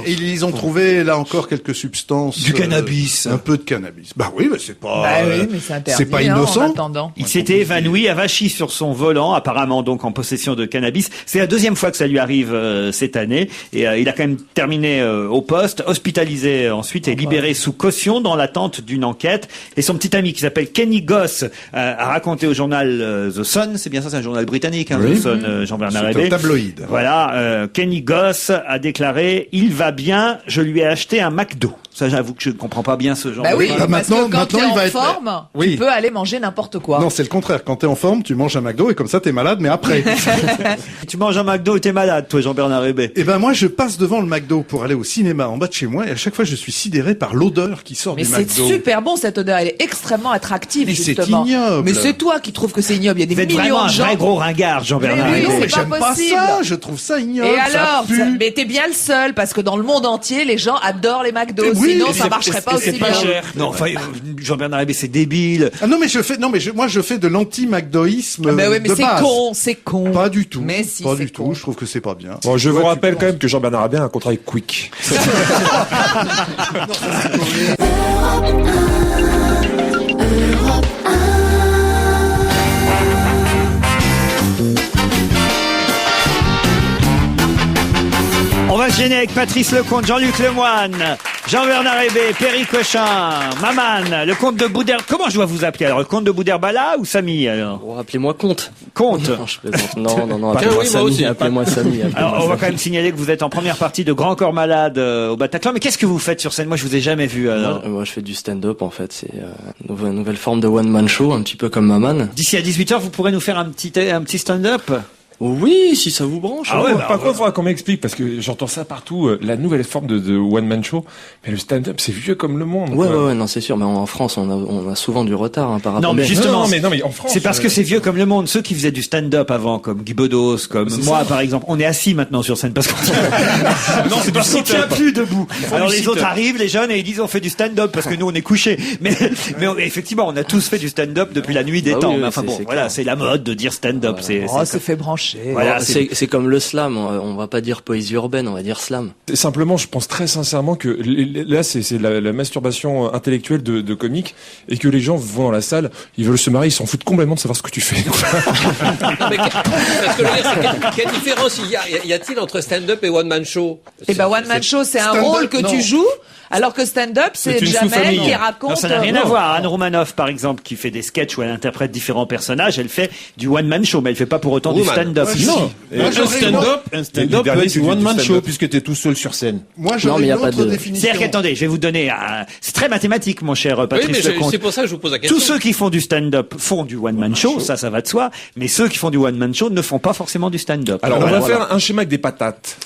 ils ont trouvé là encore quelques substances. Du cannabis. Un peu de cannabis. Bah oui, mais c'est pas. Bah oui, mais c'est interdit. C'est pas innocent. En attendant. Il s'était évanoui à Vachy sur son volant, apparemment donc en possession de cannabis. C'est la 2e fois que ça lui arrive cette année. Et il a quand même terminé au poste, hospitalisé ensuite et libéré sous caution dans l'attente d'une enquête. Et son petit ami qui s'appelle Kenny Goss a raconté au journal The Sun, c'est bien ça, c'est un journal britannique, hein, Oui. The Sun, Jean-Bernard C'est un Hébé. tabloïd. Voilà, Kenny Goss a déclaré « Il va bien, je lui ai acheté un McDo ». Ça, j'avoue que je ne comprends pas bien ce genre Bah de oui, choses. Bah, parce maintenant, que quand t'es il en va être- forme, Oui. tu peux aller manger n'importe quoi. Non, c'est le contraire. Quand t'es en forme, tu manges un McDo et comme ça, t'es malade, mais après. Tu manges un McDo et t'es malade, toi, Jean-Bernard Hébé. Eh ben, moi, je passe devant le McDo pour aller au cinéma en bas de chez moi et à chaque fois, je suis sidéré par l'odeur qui sort Mais du c'est McDo. super bon cette odeur, elle est extrêmement attractive Mais c'est justement. ignoble. Mais c'est toi qui trouves que c'est ignoble, il y a des Vous êtes millions vraiment un de gens. vrai gros ringard, Jean-Bernard Mais oui, Hébé. Non, mais c'est pas j'aime pas possible. ça. Je trouve ça ignoble. Et ça alors, pue. mais t'es bien le seul parce que dans le monde entier, les gens adorent les McDo. Et oui, Sinon, et ça c'est- marcherait pas et aussi c'est bien. pas cher. Non, enfin, Jean-Bernard Hébé, c'est débile. Ah non, mais moi, je fais de l'anti-McDoïsme Mais oui, mais de c'est base. con, c'est con. Pas du tout. Mais si, pas c'est du con. tout. Je trouve que c'est pas bien. Bon, je vous Ouais, tu rappelle quand penses. même que Jean-Bernard a bien un contrat avec Quick. On va se gêner avec Patrice Lecomte, Jean-Luc Lemoyne, Jean-Bernard Hébé, Perry Cochin, Maman, le comte de Boudherbala. Comment je dois vous appeler alors? Le comte de Boudherbala ou Samy alors? Oh, appelez-moi Comte. Comte. Non, je plaisante. Non, Tiens, oui, moi aussi. appelez-moi Samy. Alors, on va quand même signaler que vous êtes en première partie de Grand Corps Malade au Bataclan. Mais qu'est-ce que vous faites sur scène? Moi, je vous ai jamais vu alors. Moi, je fais du stand-up en fait. C'est une nouvelle forme de one-man show, un petit peu comme Maman. D'ici à 18h, vous pourrez nous faire un petit stand-up? Oui, si ça vous branche. Ah ouais, Par contre, il faudra qu'on m'explique, parce que j'entends ça partout, la nouvelle forme de one-man show. Mais le stand-up, c'est vieux comme le monde. Ouais, non, c'est sûr. Mais en France, on a souvent du retard par rapport. Non, mais justement, non, mais en France. c'est parce que c'est vieux comme le monde. Ceux qui faisaient du stand-up avant, comme Guy Bedos, comme moi, par exemple, on est assis maintenant sur scène parce qu'on Non, c'est parce qu'on tient plus debout. Alors du les autres sit-up. arrivent, les jeunes, et ils disent on fait du stand-up parce que nous on est couchés. Mais effectivement, on a tous fait du stand-up depuis la nuit des Ah temps. oui, Mais enfin c'est- bon, c'est voilà, clair. c'est la mode de dire stand-up. Oh, c'est fait brancher. Voilà, C'est comme le slam. On va pas dire poésie urbaine, on va dire slam. Simplement, je pense très sincèrement que là, c'est la masturbation intellectuelle de comiques, et que les gens vont dans la salle, ils veulent se marier, ils s'en foutent complètement de savoir ce que tu fais. Non, mais parce que je veux dire, c'est quelle différence y a-t-il entre stand-up et one-man show? Eh ben, one man show, c'est un stand-up, rôle que non. tu joues, alors que stand-up, c'est une Jamel sous-famille. qui raconte. Non, ça n'a rien à voir. Anne Romanoff, par exemple, qui fait des sketchs où elle interprète différents personnages, elle fait du one-man show, mais elle fait pas pour autant du Woman. stand-up. Non, Moi, un j'aurais stand-up dernier peut être qui fait du one man stand-up. show puisque t'es tout seul sur scène. Moi, Non, j'aurais mais y a une pas autre de- définition. C'est-à-dire qu'attendez, je vais vous donner c'est très mathématique, mon cher Oui, Patrice mais Lecomte. c'est pour ça que je vous pose la question. Tous ceux qui font du stand-up font du one-man show, ça va de soi, mais ceux qui font du one-man show ne font pas forcément du stand-up. Alors, on Voilà. va faire un schéma avec des patates.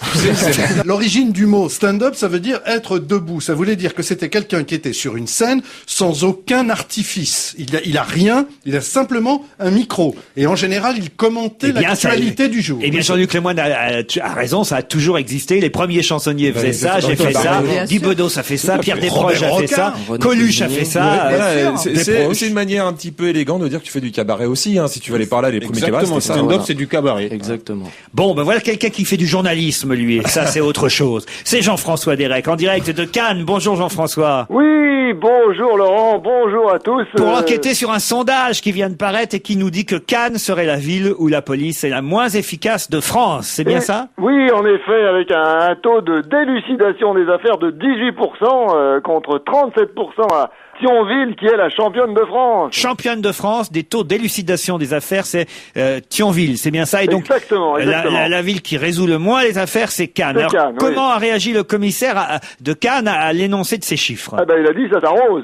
L'origine du mot stand-up, ça veut dire être debout. Ça voulait dire que c'était quelqu'un qui était sur une scène sans aucun artifice. Il a rien, il a simplement un micro. Et en général, il commentait Eh bien, ça- l'actualité du jour. Eh bien, Jean-Luc Lemoyne a raison, ça a toujours existé. Les premiers chansonniers faisaient ça, j'ai fait ça, Bien Guy sûr. Bedos a fait ça, Pierre Desproges Robert a fait ça, Roquin. Coluche a René fait ça. Cuisinier. Voilà, sûr. c'est une manière un petit peu élégante de dire que tu fais du cabaret aussi, hein. Si tu vas aller par là, les premiers cabarets, Exactement, c'était ça. stand-up, voilà. c'est du cabaret. Exactement. Bon, ben voilà quelqu'un qui fait du journalisme, lui. Et ça, c'est autre chose. C'est Jean-François Derek, en direct de Cannes. Bonjour Jean-François. Oui, bonjour Laurent, bonjour à tous. Pour enquêter sur un sondage qui vient de paraître et qui nous dit que Cannes serait la ville où la police est la moins efficace de France. C'est bien ça? Oui, en effet, avec un taux de d'élucidation des affaires de 18% contre 37% à Thionville, qui est la championne de France. Championne de France des taux d'élucidation des affaires, c'est Thionville, c'est bien ça. Et donc Exactement, exactement. la ville qui résout le moins les affaires, c'est Cannes. C'est Alors, Cannes, oui. comment a réagi le commissaire de Cannes à l'énoncé de ces chiffres? Ah ben, il a dit ça s'arrose.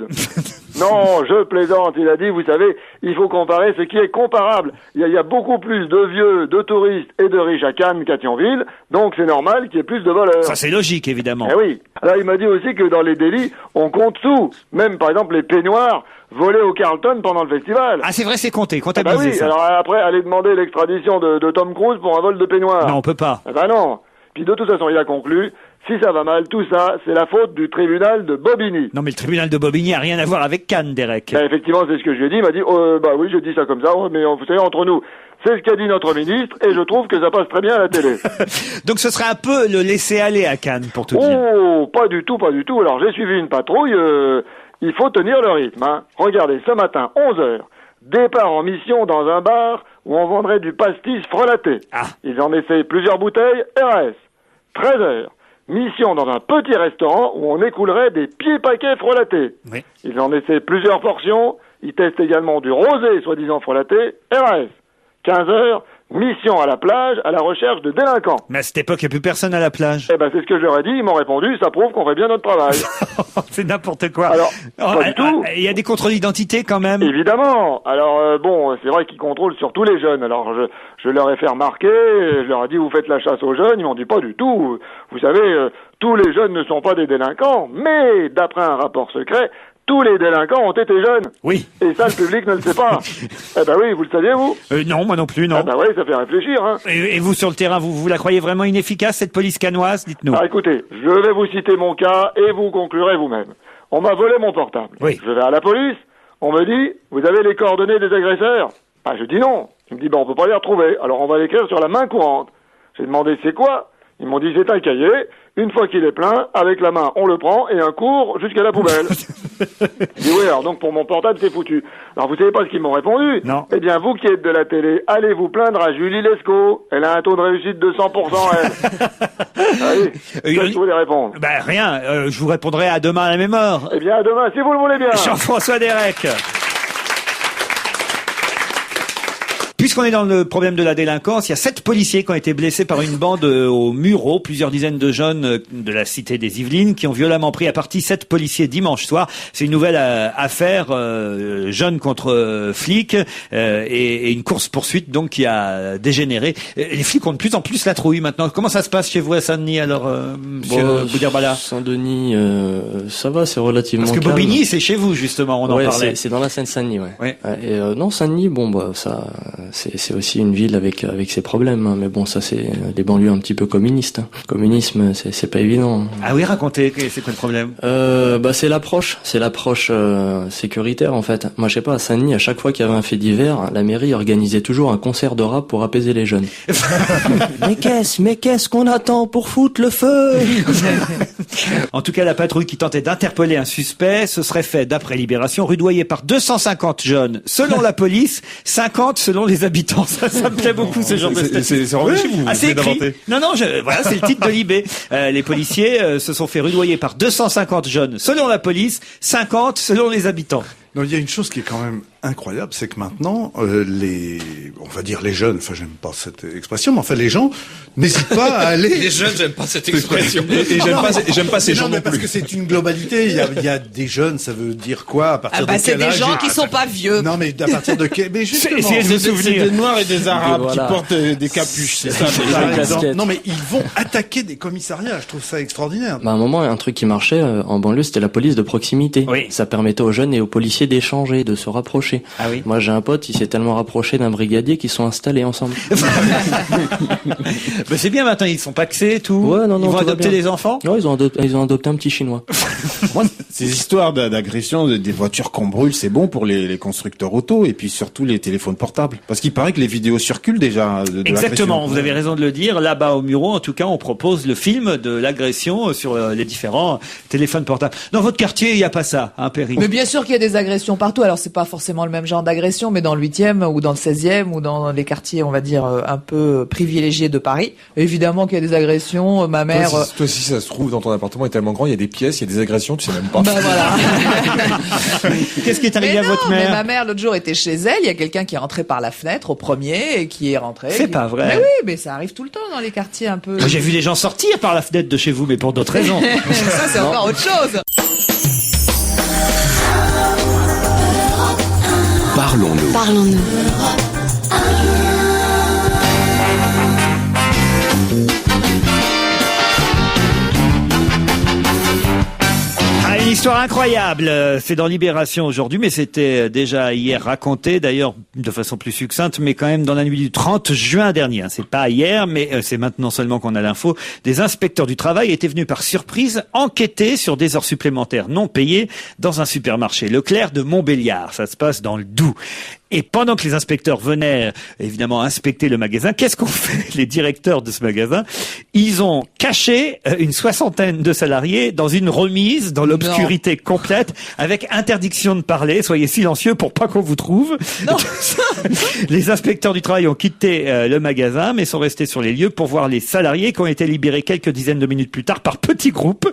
Non, je plaisante. Il a dit, vous savez, il faut comparer ce qui est comparable. Il y a beaucoup plus de vieux, de touristes et de riches à Cannes qu'à Thionville, donc c'est normal qu'il y ait plus de voleurs. Ça, c'est logique, évidemment. Eh oui. Alors il m'a dit aussi que dans les délits, on compte tout. Même par exemple les peignoirs volés au Carlton pendant le festival. Ah, c'est vrai, c'est compté, Ah bah comptabilisé oui, ça. alors après, aller demander l'extradition de Tom Cruise pour un vol de peignoir. Non, on peut pas. Ah bah non. Puis de toute façon, il a conclu, si ça va mal, tout ça, c'est la faute du tribunal de Bobigny. Non, mais le tribunal de Bobigny a rien à voir avec Cannes, Derek. Ben, effectivement, c'est ce que je lui ai dit. Il m'a dit, bah oui, je dis ça comme ça, mais vous savez, entre nous, c'est ce qu'a dit notre ministre, et je trouve que ça passe très bien à la télé. Donc ce serait un peu le laisser-aller à Cannes, pour tout dire. Oh, pas du tout, pas du tout. Alors j'ai suivi une patrouille, il faut tenir le rythme. Hein. Regardez, ce matin, 11h, départ en mission dans un bar où on vendrait du pastis frelaté. Ah. Ils en essaient plusieurs bouteilles, RS. 13h, mission dans un petit restaurant où on écoulerait des pieds-paquets frelatés. Oui. Ils en essaient plusieurs portions, ils testent également du rosé, soi-disant frelaté, RS. 15h, mission à la plage à la recherche de délinquants. Mais à cette époque, il n'y a plus personne à la plage. Eh ben, c'est ce que je leur ai dit, ils m'ont répondu, ça prouve qu'on fait bien notre travail. C'est n'importe quoi. Alors, pas du tout. Il y a des contrôles d'identité quand même. Évidemment. Alors, bon, c'est vrai qu'ils contrôlent surtout les jeunes. Alors, je leur ai fait remarquer, je leur ai dit, vous faites la chasse aux jeunes. Ils m'ont dit, pas du tout. Vous savez, tous les jeunes ne sont pas des délinquants, mais d'après un rapport secret, tous les délinquants ont été jeunes. Oui. Et ça, le public ne le sait pas. Eh ben oui, vous le saviez, vous? Non, moi non plus, non. Ah ben oui, ça fait réfléchir, hein. Et vous, sur le terrain, vous la croyez vraiment inefficace, cette police cannoise? Dites-nous. Ah, écoutez, je vais vous citer mon cas et vous conclurez vous-même. On m'a volé mon portable. Oui. Je vais à la police. On me dit, vous avez les coordonnées des agresseurs? Ah, je dis non. Il me dit, on peut pas les retrouver. Alors on va l'écrire sur la main courante. J'ai demandé, c'est quoi? Ils m'ont dit, c'est un cahier. Une fois qu'il est plein, avec la main, on le prend et un court jusqu'à la poubelle. Je dis, oui, alors donc pour mon portable, c'est foutu. Alors vous savez pas ce qu'ils m'ont répondu? Non. Eh bien, vous qui êtes de la télé, allez vous plaindre à Julie Lescaut. Elle a un taux de réussite de 100%, elle. Allez, qu'est-ce que vous voulez répondre? Ben rien, je vous répondrai à demain à la même heure. Eh bien, à demain, si vous le voulez bien. Jean-François Derek. Puisqu'on est dans le problème de la délinquance, il y a 7 policiers qui ont été blessés par une bande au Mureau, plusieurs dizaines de jeunes de la cité des Yvelines qui ont violemment pris à partie 7 policiers dimanche soir. C'est une nouvelle affaire, jeunes contre flics, et une course-poursuite donc qui a dégénéré. Les flics ont de plus en plus la trouille maintenant. Comment ça se passe chez vous à Saint-Denis alors, monsieur Boudirbala? Saint-Denis, ça va, c'est relativement Parce que calme. Bobigny, c'est chez vous justement, on en parlait. C'est dans la Seine-Saint-Denis, ouais. Ouais. Et non, Saint-Denis, bon, bah ça, c'est aussi une ville avec ses problèmes, hein. Mais bon, ça c'est des banlieues un petit peu communistes. Hein. Communisme, c'est pas évident. Ah oui, racontez, c'est quoi le problème? Bah c'est l'approche sécuritaire en fait. Moi je sais pas, à Saint-Denis, à chaque fois qu'il y avait un fait divers, la mairie organisait toujours un concert de rap pour apaiser les jeunes. mais qu'est-ce qu'on attend pour foutre le feu? En tout cas, la patrouille qui tentait d'interpeller un suspect se serait fait, d'après Libération, rudoyer par 250 jeunes selon la police, 50 selon les habitants. Ça me plaît beaucoup ce genre de statistique. C'est vraiment chez vous. Ah, c'est écrit. Non, voilà, c'est le titre de Libé. Les policiers se sont fait rudoyer par 250 jeunes selon la police, 50 selon les habitants. Non, il y a une chose qui est quand même incroyable, c'est que maintenant, on va dire les jeunes, enfin j'aime pas cette expression, mais enfin les gens n'hésitent pas à aller... Les jeunes, j'aime pas cette expression. Et j'aime pas ces gens non parce plus. que c'est une globalité. Il y a des jeunes, ça veut dire quoi à partir de c'est quel âge? des gens qui sont pas vieux. Non, mais à partir de quel... Mais justement, Essayez de vous C'est souvenir. des Noirs et des Arabes Voilà. qui portent des capuches, c'est ça. par exemple, casquette. non, mais ils vont attaquer des commissariats. Je trouve ça extraordinaire. Bah, à un moment, un truc qui marchait en banlieue, c'était la police de proximité. Oui. Ça permettait aux jeunes et aux policiers d'échanger, de se rapprocher. Ah oui. Moi, j'ai un pote, il s'est tellement rapproché d'un brigadier qu'ils sont installés ensemble. Ben, c'est bien maintenant, ils sont paxés et tout. Ouais, non, ils vont tout va adopter bien. des enfants. Non, ils ont adopté un petit chinois. Moi, ces histoires d'agression des voitures qu'on brûle, c'est bon pour les constructeurs auto et puis surtout les téléphones portables. Parce qu'il paraît que les vidéos circulent déjà de Exactement, l'agression. vous avez raison de le dire. Là-bas au Mureau, en tout cas, on propose le film de l'agression sur les différents téléphones portables. Dans votre quartier, il n'y a pas ça, hein, Perry? Mais bien sûr qu'il y a des agressions partout. Alors c'est pas forcément le même genre d'agression, mais dans le 8e ou dans le 16e ou dans les quartiers, on va dire, un peu privilégiés de Paris. Évidemment qu'il y a des agressions. Ma mère... Toi, si ça se trouve dans ton appartement est tellement grand, il y a des pièces, il y a des agressions, tu sais même pas. Bah voilà. Qu'est-ce qui est arrivé Mais à non, votre mais mère? ma mère l'autre jour était chez elle, il y a quelqu'un qui est rentré par la fenêtre au premier et qui est rentré. C'est pas vrai. Mais oui, mais ça arrive tout le temps dans les quartiers un peu. Moi, j'ai vu des gens sortir par la fenêtre de chez vous, mais pour d'autres raisons. Ça c'est encore autre chose. Parlons-nous. Ah, une histoire incroyable. C'est dans Libération aujourd'hui, mais c'était déjà hier raconté, d'ailleurs de façon plus succincte, mais quand même dans la nuit du 30 juin dernier. C'est pas hier, mais c'est maintenant seulement qu'on a l'info. Des inspecteurs du travail étaient venus par surprise enquêter sur des heures supplémentaires non payées dans un supermarché Leclerc de Montbéliard. Ça se passe dans le Doubs. Et pendant que les inspecteurs venaient évidemment inspecter le magasin, qu'est-ce qu'ont fait les directeurs de ce magasin? Ils ont caché une soixantaine de salariés dans une remise, dans l'obscurité complète, avec interdiction de parler. Soyez silencieux pour pas qu'on vous trouve. Non. Les inspecteurs du travail ont quitté le magasin, mais sont restés sur les lieux pour voir les salariés qui ont été libérés quelques dizaines de minutes plus tard par petits groupes.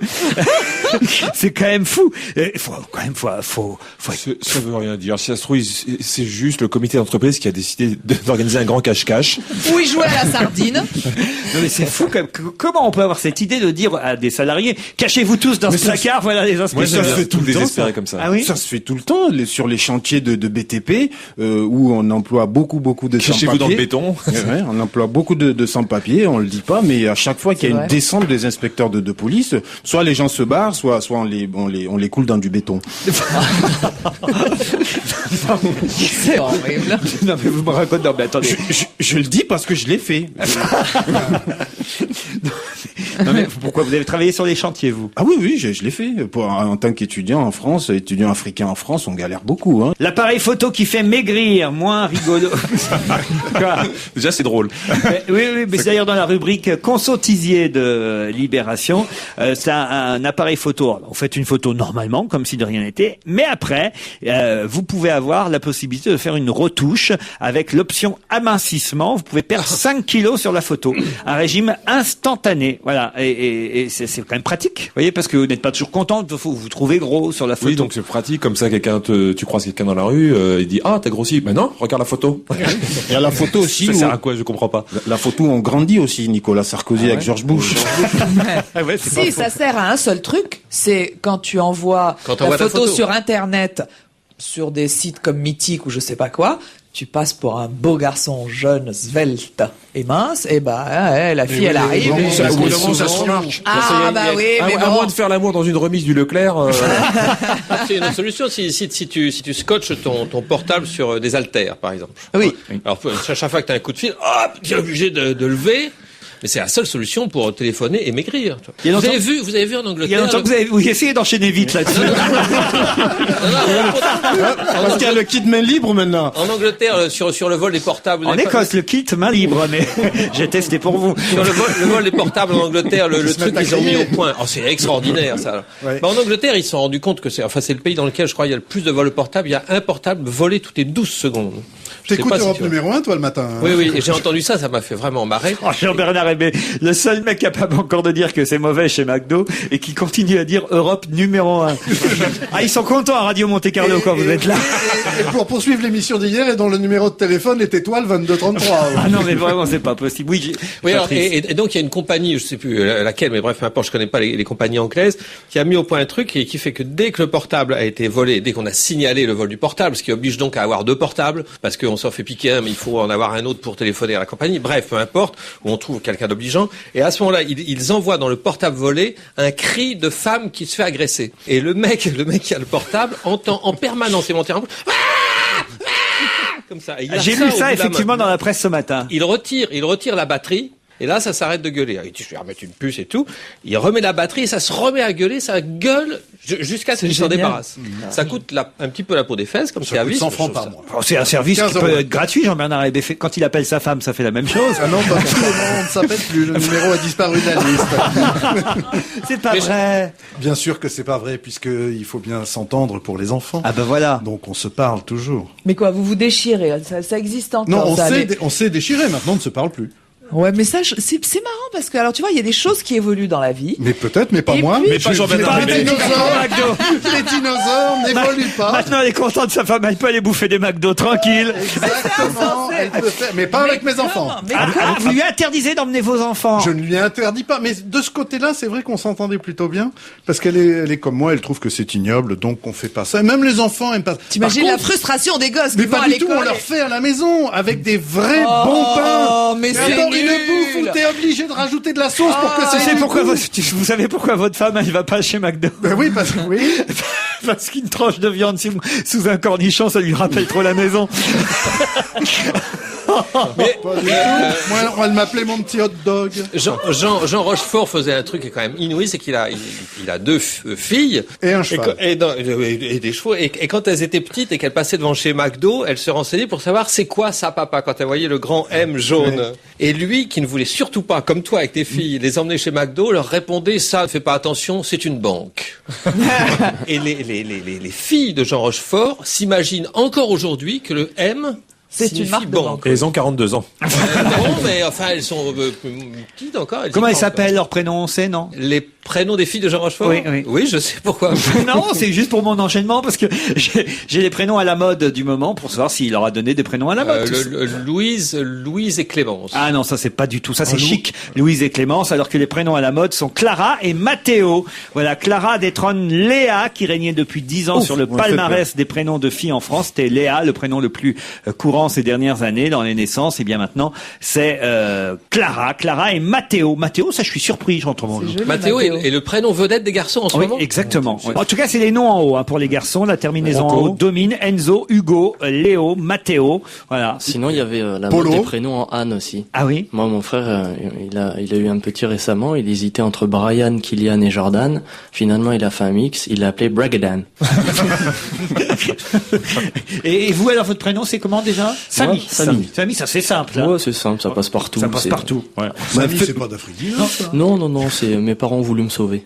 C'est quand même fou. Faut Ça veut rien dire. Si ça se trouve, c'est juste le comité d'entreprise qui a décidé d'organiser un grand cache-cache. Où ils jouaient à la sardine. Non mais c'est fou comment on peut avoir cette idée de dire à des salariés cachez-vous tous dans ce placard, voilà les Moi, inspecteurs. ça se fait tout le temps, désespéré comme ça. Ah oui. Ça se fait tout le temps sur les chantiers de BTP où on emploie beaucoup de sans-papiers. Cachez-vous dans le béton. Ouais, on emploie beaucoup de sans-papiers, on le dit pas, mais à chaque fois qu'il y a C'est une vrai. descente des inspecteurs de police, soit les gens se barrent, soit on les coule dans du béton. C'est horrible. Non mais vous me racontez, non mais attendez. Je le dis parce que je l'ai fait. Non mais pourquoi vous avez travaillé sur les chantiers vous? Ah oui, je l'ai fait. En tant qu'étudiant en France, étudiant africain en France, on galère beaucoup. Hein. L'appareil photo qui fait maigrir, moins rigolo. Quoi? Déjà, c'est drôle. Oui, mais c'est d'ailleurs dans la rubrique Consotisier de Libération. C'est un appareil photo. Alors, vous faites une photo normalement, comme si de rien n'était, mais après, vous pouvez avoir la possibilité de faire une retouche avec l'option amincissement. Vous pouvez perdre 5 kilos sur la photo. Un régime instantané. Voilà, et c'est quand même pratique, vous voyez, parce que vous n'êtes pas toujours content, faut vous trouver gros sur la photo. Oui, donc c'est pratique, comme ça, tu croises quelqu'un dans la rue, il dit, ah, t'as grossi. Mais non, regarde la photo. Il y a la photo aussi. Ça sert à quoi? Je comprends pas. La photo, on grandit aussi, Nicolas Sarkozy avec George Bush. Si, ça sert à un seul truc, c'est quand tu envoies ta photo sur Internet, sur des sites comme Mythique ou je sais pas quoi, tu passes pour un beau garçon jeune, svelte et mince, et la fille, elle arrive. Au bout d'un moment, ça se marche. Ah, bah oui, mais à moins de faire l'amour dans une remise du Leclerc. C'est une autre solution si tu scotches ton portable sur des haltères, par exemple. Oui. Alors, chaque fois que tu as un coup de fil, hop, tu es obligé de lever. Mais c'est la seule solution pour téléphoner et maigrir. Vous avez vu en Angleterre. Il y a longtemps que vous essayez d'enchaîner vite là-dessus. Parce qu'il y a le kit main libre maintenant. En Angleterre, sur le vol des portables. En Écosse, le kit main libre, mais j'ai testé pour vous. Sur le vol des portables en Angleterre, le truc qu'ils ont mis au point. Oh, c'est extraordinaire, ça. Ouais. Bah, en Angleterre, ils se sont rendus compte que c'est le pays dans lequel je crois il y a le plus de vols de portables. Il y a un portable volé toutes les 12 secondes. T'écoutes Europe numéro 1, toi, le matin. Hein. Oui, et j'ai entendu ça m'a fait vraiment marrer. Oh, Jean-Bernard Hébé, le seul mec capable encore de dire que c'est mauvais chez McDo et qui continue à dire Europe numéro 1. Ah, ils sont contents à Radio Monte Carlo quand vous êtes là. Et pour poursuivre l'émission d'hier, et dont le numéro de téléphone est étoile 2233. Ah non, mais vraiment, c'est pas possible. Oui, alors, et donc il y a une compagnie, je sais plus laquelle, mais bref, peu importe, je connais pas les compagnies anglaises, qui a mis au point un truc et qui fait que dès que le portable a été volé, dès qu'on a signalé le vol du portable, ce qui oblige donc à avoir 2 portables, parce qu'on s'en fait piquer un, mais il faut en avoir un autre pour téléphoner à la compagnie. Bref, peu importe, où on trouve quelqu'un d'obligeant. Et à ce moment-là, ils envoient dans le portable volé un cri de femme qui se fait agresser. Et le mec qui a le portable entend en permanence et monter en bouche. Comme ça. J'ai lu ça effectivement dans la presse ce matin. Il retire la batterie. Et là, ça s'arrête de gueuler. Il dit, je vais remettre une puce et tout. Il remet la batterie et ça se remet à gueuler, ça gueule jusqu'à ce qu'il s'en débarrasse. Ça coûte un petit peu la peau des fesses, comme ça coûte 100 francs par mois. Oh, c'est un service qui peut être gratuit, Jean-Bernard Hébé. Quand il appelle sa femme, ça fait la même chose. Ah non, pas du tout, on ne s'appelle plus. Le numéro a disparu de la liste. C'est pas vrai. Bien sûr que c'est pas vrai, puisqu'il faut bien s'entendre pour les enfants. Ah ben voilà. Donc on se parle toujours. Mais quoi, vous vous déchirez, ça existe encore. Non, ça, on s'est déchiré, maintenant on ne se parle plus. Ouais, mais ça, c'est marrant parce que, alors, tu vois, il y a des choses qui évoluent dans la vie. Mais peut-être, mais pas Et moi. puis- Mais pas Jean-Bernard. Les dinosaures n'évoluent pas. Maintenant, elle est contente, sa femme, elle peut aller bouffer des McDo tranquille. Exactement. Elle peut faire, mais pas avec mes enfants. Mais Vous lui interdisez d'emmener vos enfants. Je ne lui interdis pas. Mais de ce côté-là, c'est vrai qu'on s'entendait plutôt bien. Parce qu'elle est comme moi, elle trouve que c'est ignoble, donc on fait pas ça. Et même les enfants aiment pas. T'imagines Par la contre, frustration des gosses qui mais vont pas à du tout, on l'école. leur fait à la maison, avec des vrais bons pains. Oh, mais c'est alors, une nul. bouffe où t'es obligé de rajouter de la sauce pour que Tu ça sais pourquoi vous savez pourquoi votre femme, elle va pas chez McDo? Ben oui, parce que oui. Parce qu'une tranche de viande sous un cornichon, ça lui rappelle trop la maison. Mais, Pas du tout. Moi, elle m'appelait mon petit hot dog. Jean Rochefort faisait un truc qui est quand même inouï, c'est qu'il a 2 filles. Et un cheval. Et des chevaux. Et quand elles étaient petites et qu'elles passaient devant chez McDo, elle se renseignait pour savoir c'est quoi ça, papa, quand elle voyait le grand M jaune. Ouais. Et lui, qui ne voulait surtout pas, comme toi avec tes filles, les emmener chez McDo, leur répondait ça, ne fais pas attention, c'est une banque. Et les filles de Jean Rochefort s'imaginent encore aujourd'hui que le M, C'est signifie une marque de banque. Et ils ont 42 ans. non, mais enfin, elles sont petites encore. Comment y elles croient s'appellent, leur prénom, on sait, non? encore. Les prénoms des filles de Jean Rochefort? Oui. Oui, je sais pourquoi. Non, c'est juste pour mon enchaînement, parce que j'ai les prénoms à la mode du moment pour savoir s'il leur a donné des prénoms à la mode. Louise et Clémence. Ah non, ça c'est pas du tout. Ça c'est chic. Louise et Clémence, alors que les prénoms à la mode sont Clara et Mathéo. Voilà, Clara détrône Léa, qui régnait depuis 10 ans sur le palmarès des prénoms de filles en France. C'était Léa, le prénom le plus courant ces dernières années dans les naissances. Et bien maintenant, c'est Clara et Mathéo. Mathéo, ça je suis surpris, j'entends. C'est joli, Mathéo est le prénom vedette des garçons en ce Oui, moment. exactement. En tout cas, c'est les noms en haut pour les garçons. La terminaison en haut domine. Enzo, Hugo, Léo, Mathéo. Voilà. Sinon, il y avait la Polo. mode des prénoms en Anne aussi. Ah oui. Moi, mon frère, il a eu un petit récemment. Il hésitait entre Brian, Kylian et Jordan. Finalement, il a fait un mix. Il l'a appelé Bragadan. Et vous, alors, votre prénom, c'est comment déjà? hein? Samy. Samy. Samy, ça c'est simple. Hein. Ouais, c'est simple, ça passe partout. Ça passe partout. Ouais. Samy, c'est pas d'Afrique du Nord, ça. Non, c'est mes parents ont voulu me sauver.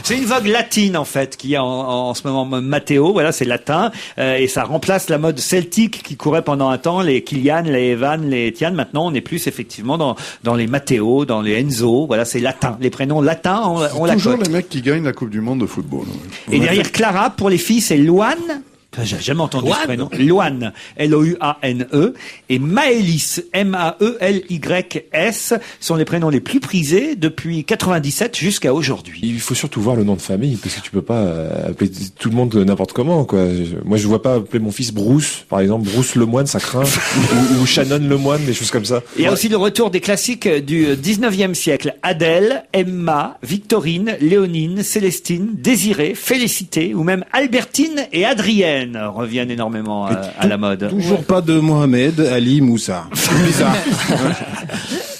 C'est une vogue latine en fait qui est en ce moment. Matteo, voilà, c'est latin et ça remplace la mode celtique qui courait pendant un temps, les Kylian, les Evan, les Etienne. Maintenant, on est plus effectivement dans les Matteo, dans les Enzo. Voilà, c'est latin. Les prénoms latins, on la Toujours cote. les mecs qui gagnent la Coupe du Monde de football. Et derrière Clara, pour les filles, c'est Loane. J'ai jamais entendu ce prénom. Loane, L-O-U-A-N-E. Et Maëlys, M-A-E-L-Y-S, sont les prénoms les plus prisés depuis 97 jusqu'à aujourd'hui. Il faut surtout voir le nom de famille, parce que tu peux pas appeler tout le monde n'importe comment, quoi. Moi, je vois pas appeler mon fils Bruce, par exemple. Bruce Lemoine, ça craint. ou Shannon Lemoine, des choses comme ça. Il y a aussi le retour des classiques du 19e siècle. Adèle, Emma, Victorine, Léonine, Célestine, Désirée, Félicité, ou même Albertine et Adrienne reviennent énormément à la mode. Toujours pas de Mohamed, Ali, Moussa. C'est bizarre.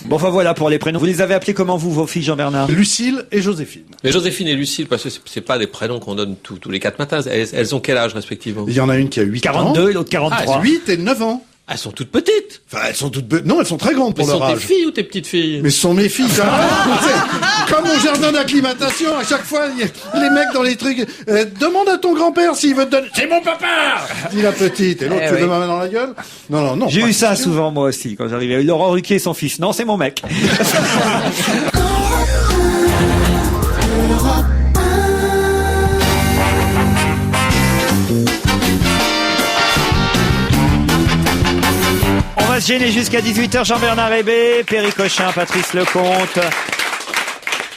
Bon, enfin voilà pour les prénoms. Vous les avez appelés comment vous, vos filles, Jean-Bernard? Lucille et Joséphine. Mais Joséphine et Lucille, parce que c'est pas des prénoms qu'on donne tous les 4 matins. Elles ont quel âge respectivement? Il y en a une qui a 8 ans. 42 et l'autre 43. 8 et 9 ans. Elles sont toutes petites. Enfin, elles sont toutes non, elles sont très grandes pour Mais leur sont tes âge. filles ou tes petites filles? Mais ce sont mes filles, ça. C'est comme mon jardin d'acclimatation, à chaque fois, les mecs dans les trucs, demande à ton grand-père s'il veut te donner. C'est mon papa! Dit la petite. Et l'autre, tu veux ma main dans la gueule? Non. J'ai eu ça souvent, moi aussi, quand j'arrivais. Laurent Ruquier et son fils. Non, c'est mon mec. On va se gêner jusqu'à 18h. Jean-Bernard Hébé, Perry Cochin, Patrice Lecomte.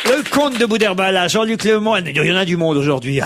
Le comte de Boudherbala, Jean-Luc Lemoine. Il y en a du monde aujourd'hui.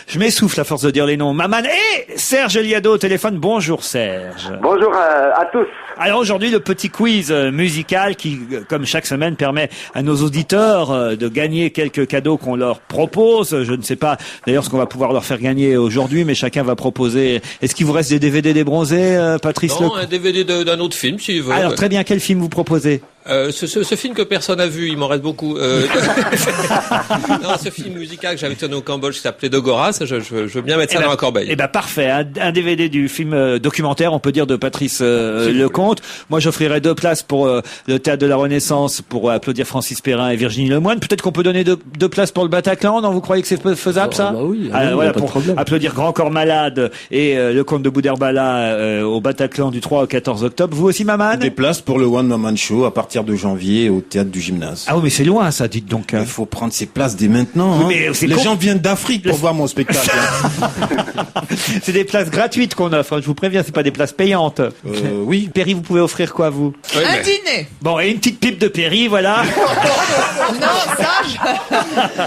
Je m'essouffle à force de dire les noms. Maman et Serge Liado au téléphone. Bonjour Serge. Bonjour à tous. Alors aujourd'hui, le petit quiz musical qui, comme chaque semaine, permet à nos auditeurs de gagner quelques cadeaux qu'on leur propose. Je ne sais pas d'ailleurs ce qu'on va pouvoir leur faire gagner aujourd'hui, mais chacun va proposer. Est-ce qu'il vous reste des DVD des bronzés, Patrice? Non, un DVD d'un autre film, si vous voulez. Alors très bien, quel film vous proposez? Ce film que personne n'a vu, il m'en reste beaucoup. Non, ce film musical que j'avais tourné au Cambodge qui s'appelait Dogoras, je veux bien mettre ça dans la corbeille. Eh ben parfait, un DVD du film documentaire, on peut dire, de Patrice Lecomte. Moi, j'offrirai 2 places pour le Théâtre de la Renaissance pour applaudir Francis Perrin et Virginie Lemoine. Peut-être qu'on peut donner 2 places pour le Bataclan. Non, vous croyez que c'est faisable, ça? Bah oui, voilà, pas de pour problème. applaudir Grand Corps Malade et le comte de Boudherbala au Bataclan du 3 au 14 octobre. Vous aussi, Maman? Des places pour le One Man Show à partir de janvier au Théâtre du Gymnase. Ah oui, mais c'est loin, ça, dites donc. Il faut prendre ses places dès maintenant. Oui, mais c'est les gens viennent d'Afrique pour voir mon spectacle. C'est des places gratuites qu'on offre. Je vous préviens, c'est pas des places payantes. Oui. Perry, vous pouvez offrir quoi, vous? Un dîner. Bon, et une petite pipe de Perry, voilà. Non,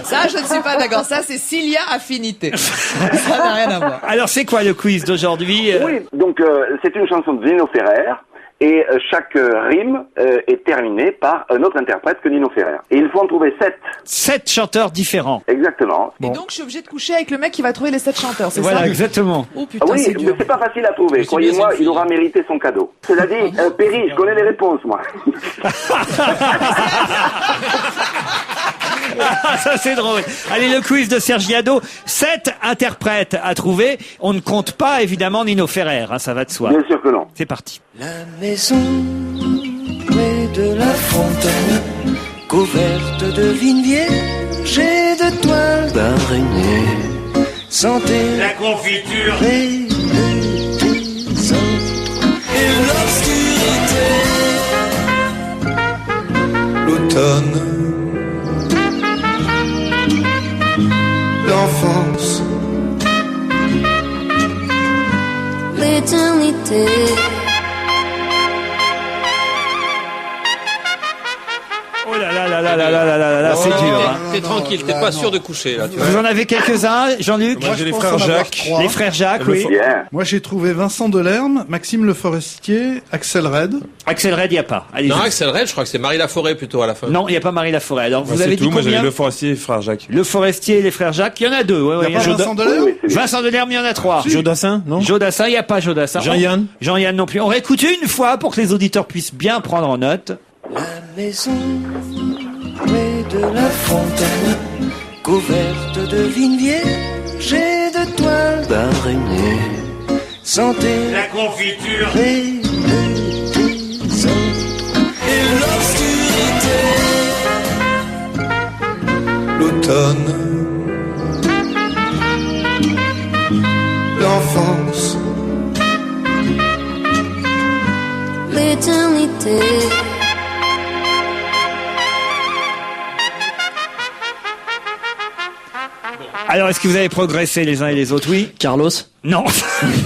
ça, je ne suis pas d'accord. Ça, c'est Cilia Affinité. Ça n'a rien à voir. Alors, c'est quoi le quiz d'aujourd'hui? Oui, donc c'est une chanson de Nino Ferrer. Et chaque rime est terminée par un autre interprète que Nino Ferrer. Et il faut en trouver 7. 7 chanteurs différents. Exactement. Et donc, je suis obligé de coucher avec le mec qui va trouver les 7 chanteurs, c'est Voilà, ça? exactement. Oh putain, Oui, c'est mais dur. c'est pas facile à trouver. Croyez-moi, il aura mérité son cadeau. Cela dit, Perry, je connais les réponses, moi. Ah, ça c'est drôle. Allez, le quiz de Serge Liado. 7 interprètes à trouver. On ne compte pas évidemment Nino Ferrer, hein, ça va de soi. Bien sûr que non. C'est parti. La maison près de la fontaine, couverte de vignes vierges et de toiles d'araignée, sentait La confiture. et des autres et l'obscurité. L'automne, l'enfance, l'éternité. Oh là là là là là là là là là, c'est dur. Hein. T'es tranquille, t'es pas sûr de coucher, là, tu vois. Vous en avez quelques-uns, Jean-Luc? Moi, j'ai les pense frères en avoir Jacques. 3. Les frères Jacques, oui. Bien. Moi, j'ai trouvé Vincent Delerme, Maxime Le Forestier, Axel Red. Axel Red, il n'y a pas. Allez-y. Non, Axel Red, je crois que c'est Marie Laforêt plutôt à la fin. Non, il n'y a pas Marie Laforêt. Alors, vous Moi, avez c'est dit tout. Moi, j'avais combien? Le Forestier et frère Jacques. Le Forestier et les frères Jacques. Il y en a 2. Ouais, Il n'y a pas Vincent Delerme? Oui, c'est bien. Vincent Delerme, il y en a 3. Jodassin, non? Jodassin, il n'y a pas Jodassin. Jean-Yann? Jean-Yann non plus. On réécoute une fois pour que les auditeurs puissent bien prendre en note. La maison près de la fontaine, couverte de vignes vierges et de toiles d'araignée, santé, la confiture et les autres, et l'obscurité, l'automne, l'enfance, l'éternité. Alors, est-ce que vous avez progressé les uns et les autres? Oui. Carlos? Non.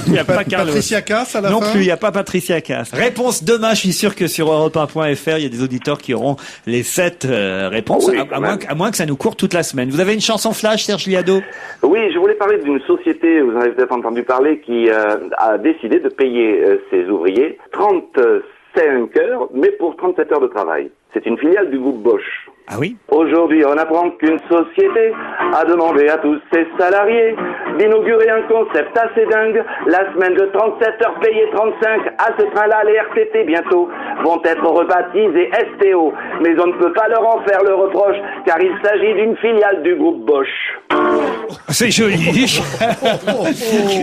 Il n'y a pas Carlos. Patricia Cass à la non fin. plus, il n'y a pas Patricia Cass. Réponse demain, je suis sûr que sur europe1.fr, il y a des auditeurs qui auront les 7 réponses, Oui, à moins que ça nous court toute la semaine. Vous avez une chanson flash, Serge Liado? Oui, je voulais parler d'une société, vous en avez peut-être entendu parler, qui a décidé de payer ses ouvriers 35 heures, mais pour 37 heures de travail. C'est une filiale du groupe Bosch. Ah oui? Aujourd'hui, on apprend qu'une société a demandé à tous ses salariés d'inaugurer un concept assez dingue. La semaine de 37 heures payées 35. À ce train-là, les RTT bientôt vont être rebaptisés STO. Mais on ne peut pas leur en faire le reproche, car il s'agit d'une filiale du groupe Bosch. C'est joli.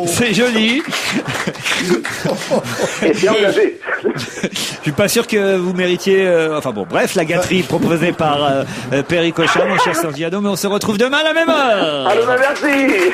C'est joli. Et c'est engagé. Je suis pas sûr que vous méritiez... enfin bon, bref, la gâterie proposée par Perry Cochin, mon cher Serge Liado, mais on se retrouve demain à la même heure. Alors, merci.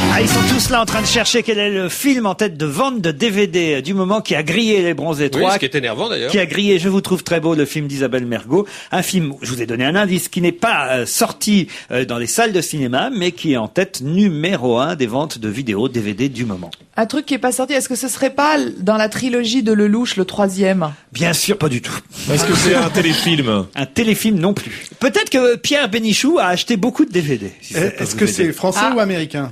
Ah, ils sont tous là en train de chercher quel est le film en tête de vente de DVD du moment qui a grillé les Bronzés 3. Oui, ce qui est énervant d'ailleurs. Qui a grillé Je vous trouve très beau, le film d'Isabelle Mergo. Un film, je vous ai donné un indice, qui n'est pas sorti dans les salles de cinéma, mais qui est en tête numéro 1 des ventes de vidéos DVD du moment. Un truc qui est pas sorti, est-ce que ce serait pas dans la trilogie de Lelouch, le 3e? Bien sûr, pas du tout. Est-ce que c'est un téléfilm? Un téléfilm non plus. Peut-être que Pierre Bénichou a acheté beaucoup de DVD. Si ça peut Est-ce vous que aider. c'est français ou américain?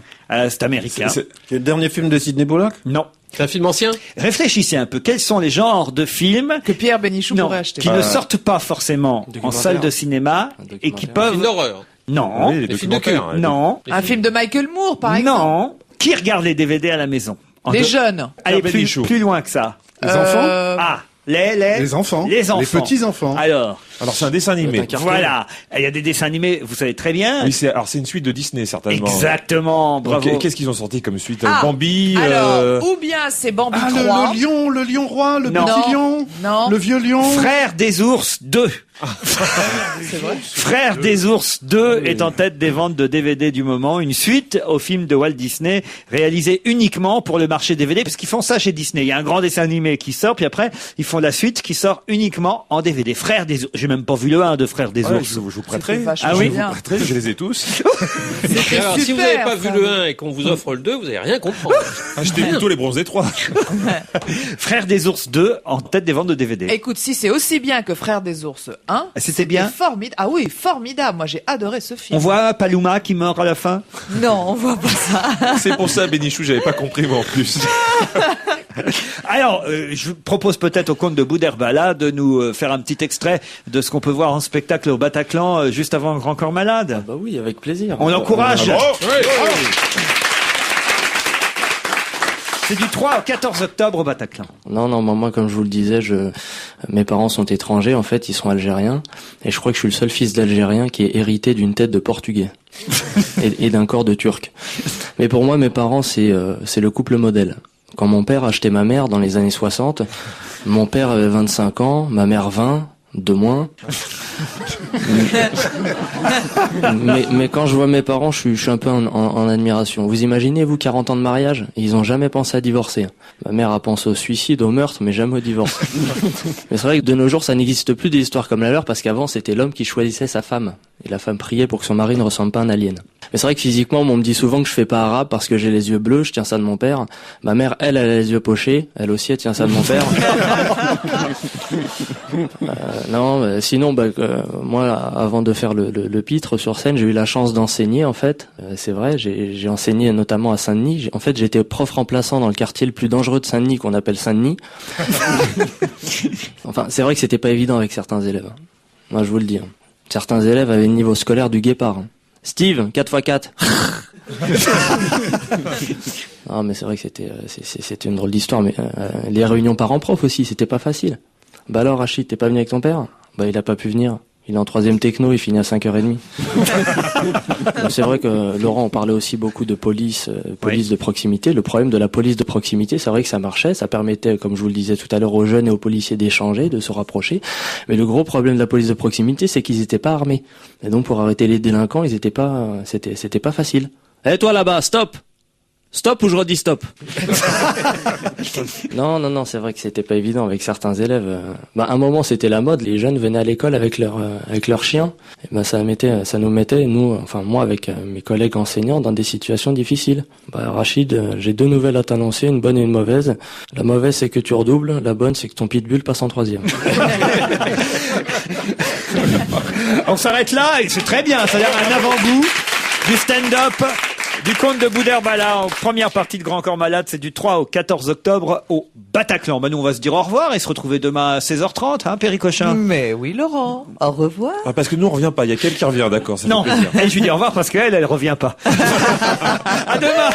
C'est américain. C'est le dernier film de Sidney Pollack? Non. C'est un film ancien? Réfléchissez un peu. Quels sont les genres de films Que Pierre Bénichou pourrait acheter. qui ne sortent pas forcément en salle de cinéma et qui Un peuvent... film d'horreur. Non. Oui, les Les films de cul. documentaires, Non. Un film de Michael Moore, par exemple. Non. Qui regarde les DVD à la maison? Les jeunes. Allez, Pierre Bénichou. plus loin que ça. Les enfants? Ah, les enfants. Les enfants. Les petits-enfants. Alors, c'est un dessin animé. voilà. Il y a des dessins animés, vous savez très bien. Oui, c'est une suite de Disney, certainement. Exactement, bravo. Donc, qu'est-ce qu'ils ont sorti comme suite? Ah, Bambi alors, ou bien c'est Bambi 3. Le lion roi, le Non. petit lion, Non. le vieux lion. Frères des ours 2. C'est vrai. Frères des ours 2 est en tête des ventes de DVD du moment, une suite au film de Walt Disney réalisé uniquement pour le marché DVD, parce qu'ils font ça chez Disney. Il y a un grand dessin animé qui sort, puis après ils font la suite qui sort uniquement en DVD. Frères des ours, j'ai même pas vu le 1 de Frères des Ouais, ours. je vous prêterai. C'était vachement Ah oui, bien. Je les ai tous. C'était Alors, si vous super, n'avez pas vu ça. le 1 et qu'on vous offre le 2, vous n'allez rien comprendre. Achetez plutôt les Bronzés 3. Frères des ours 2 en tête des ventes de DVD. Écoute, si c'est aussi bien que Frères des ours 1, C'était bien. formidable. Ah oui, formidable. Moi, j'ai adoré ce film. On voit Paloma qui meurt à la fin. Non, on voit pas ça. C'est pour ça, Bénichou, j'avais pas compris moi en plus. Alors, je propose peut-être au comte de Boudherbala de nous faire un petit extrait de ce qu'on peut voir en spectacle au Bataclan juste avant Grand Corps Malade. Bah oui, avec plaisir. On l'encourage. C'est du 3 au 14 octobre au Bataclan. Non, moi, comme je vous le disais, mes parents sont étrangers, en fait, ils sont algériens, et je crois que je suis le seul fils d'Algérien qui est hérité d'une tête de Portugais et d'un corps de Turc. Mais pour moi, mes parents, c'est le couple modèle. Quand mon père achetait ma mère dans les années 60, mon père avait 25 ans, ma mère 20, de moins. mais quand je vois mes parents, je suis un peu en admiration. Vous imaginez, vous, 40 ans de mariage, ils ont jamais pensé à divorcer. Ma mère a pensé au suicide, au meurtre, mais jamais au divorce. Mais c'est vrai que de nos jours, ça n'existe plus des histoires comme la leur, parce qu'avant, c'était l'homme qui choisissait sa femme. Et la femme priait pour que son mari ne ressemble pas à un alien. Mais c'est vrai que physiquement, on me dit souvent que je fais pas arabe parce que j'ai les yeux bleus, je tiens ça de mon père. Ma mère, elle a les yeux pochés, elle aussi, elle tient ça de mon père. Sinon, moi, avant de faire le pitre sur scène, j'ai eu la chance d'enseigner, en fait. C'est vrai, j'ai enseigné notamment à Saint-Denis. En fait, j'étais prof remplaçant dans le quartier le plus dangereux de Saint-Denis, qu'on appelle Saint-Denis. Enfin, c'est vrai que c'était pas évident avec certains élèves. Moi, je vous le dis. Certains élèves avaient le niveau scolaire du guépard. Steve, 4x4. Non, mais c'est vrai que c'était une drôle d'histoire. Mais les réunions parents-prof aussi, c'était pas facile. Bah alors, Rachid, t'es pas venu avec ton père? Bah, il a pas pu venir. Il est en 3e techno, il finit à 5h30. C'est vrai que Laurent, on parlait aussi beaucoup de police de proximité. Le problème de la police de proximité, c'est vrai que ça marchait, ça permettait, comme je vous le disais tout à l'heure, aux jeunes et aux policiers d'échanger, de se rapprocher. Mais le gros problème de la police de proximité, c'est qu'ils n'étaient pas armés. Et donc pour arrêter les délinquants, c'était pas facile. Eh toi là-bas, stop! Stop ou je redis stop. Non, c'est vrai que c'était pas évident avec certains élèves. À un moment c'était la mode, les jeunes venaient à l'école avec leur chien. Et ça nous mettait moi avec mes collègues enseignants dans des situations difficiles. Rachid, j'ai 2 nouvelles à t'annoncer, une bonne et une mauvaise. La mauvaise c'est que tu redoubles, la bonne c'est que ton pitbull passe en 3e. On s'arrête là et c'est très bien, ça a l'air un avant-goût du stand-up. Du conte de Boudherbala en première partie de Grand Corps Malade, c'est du 3 au 14 octobre au Bataclan. Nous on va se dire au revoir et se retrouver demain à 16h30, hein, Perry Cochin. Mais oui, Laurent. Au revoir. Parce que nous on revient pas, il y a quelqu'un qui revient, d'accord, ça non, fait plaisir. Elle, je lui dis au revoir parce qu'elle revient pas. À demain.